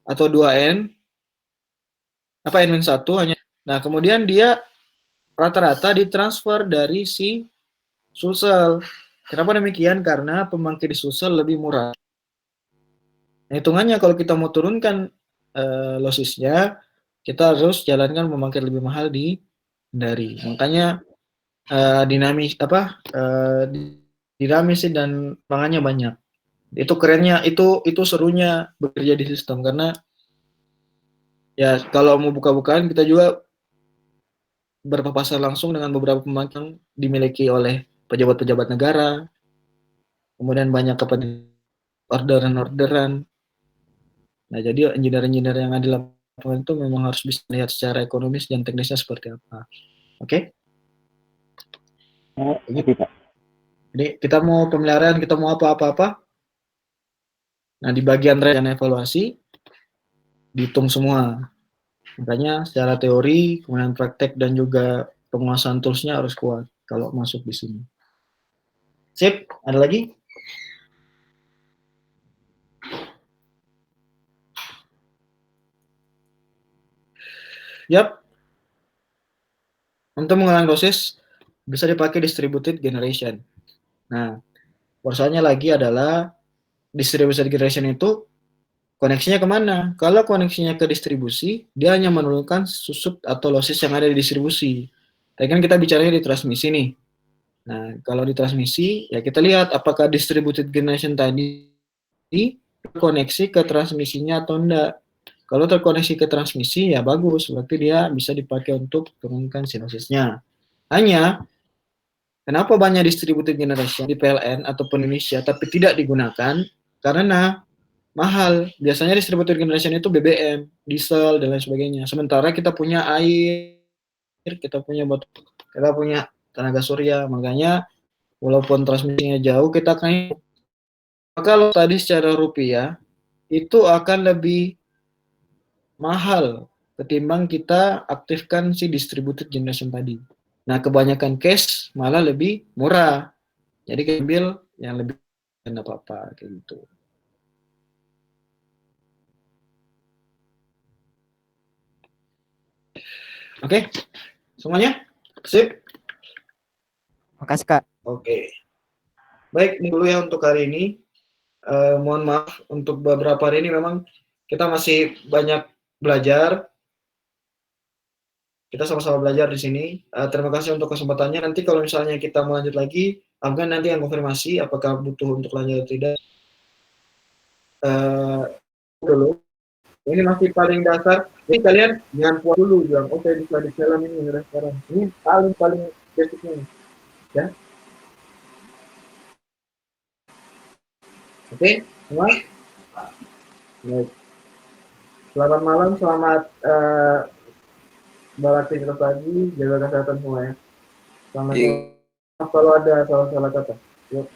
atau 2N, apa N-1 hanya. Nah, kemudian dia rata-rata ditransfer dari si Sulsel. Kenapa demikian? Karena pembangkit di Sulsel lebih murah. Nah, hitungannya kalau kita mau turunkan lossesnya, kita harus jalankan pembangkit lebih mahal di Kendari. Makanya dinamis dan pangannya banyak. Itu kerennya, itu serunya bekerja di sistem karena ya kalau mau buka-bukaan kita juga berpapasan langsung dengan beberapa pembangkit yang dimiliki oleh pejabat-pejabat negara, kemudian banyak kepada orderan-orderan. Nah, jadi engineer-engineer yang ada di lapangan itu memang harus bisa melihat secara ekonomis dan teknisnya seperti apa. Oke? Jadi kita mau pemeliharaan, kita mau apa-apa. Nah, di bagian dan evaluasi dihitung semua. Makanya secara teori, kemudian praktek dan juga penguasaan toolsnya harus kuat kalau masuk di sini. Sip, ada lagi? Yap. Untuk mengulangi proses bisa dipakai distributed generation. Nah, persoalannya lagi adalah distributed generation itu koneksinya kemana? Kalau koneksinya ke distribusi, dia hanya menurunkan susut atau losses yang ada di distribusi. Tapi kan kita bicaranya di transmisi nih. Nah, kalau di transmisi, ya kita lihat apakah distributed generation tadi terkoneksi ke transmisinya atau enggak. Kalau terkoneksi ke transmisi, ya bagus. Berarti dia bisa dipakai untuk turunkan sinusisnya. Hanya, kenapa banyak distributed generation di PLN ataupun Indonesia, tapi tidak digunakan? Karena mahal. Biasanya distributed generation itu BBM, diesel, dan lain sebagainya. Sementara kita punya air, kita punya batu, kita punya tenaga surya. Makanya walaupun transmisinya jauh, kita akan kalau tadi secara rupiah itu akan lebih mahal ketimbang kita aktifkan si distributed generation tadi. Nah, kebanyakan case malah lebih murah. Jadi kita ambil yang lebih dan apa-apa kayak gitu. Oke, semuanya? Sip? Makasih Kak. Oke. Baik, ini dulu ya untuk hari ini. Mohon maaf untuk beberapa hari ini memang kita masih banyak belajar. kita sama-sama belajar di sini. Terima kasih untuk kesempatannya. Nanti kalau misalnya kita mau lanjut lagi, Afgan nanti yang konfirmasi apakah butuh untuk lanjut atau tidak. Dulu. Ini masih paling dasar. Jadi kalian jangan puas dulu, bilang oke bisa di film ini udah sekarang. Ini paling basicnya, ya. Oke, semua. Baik. Selamat malam, selamat beraktivitas lagi, jaga kesehatan semua ya. Selamat malam. Kalau ada salah-salah kata. Yuk.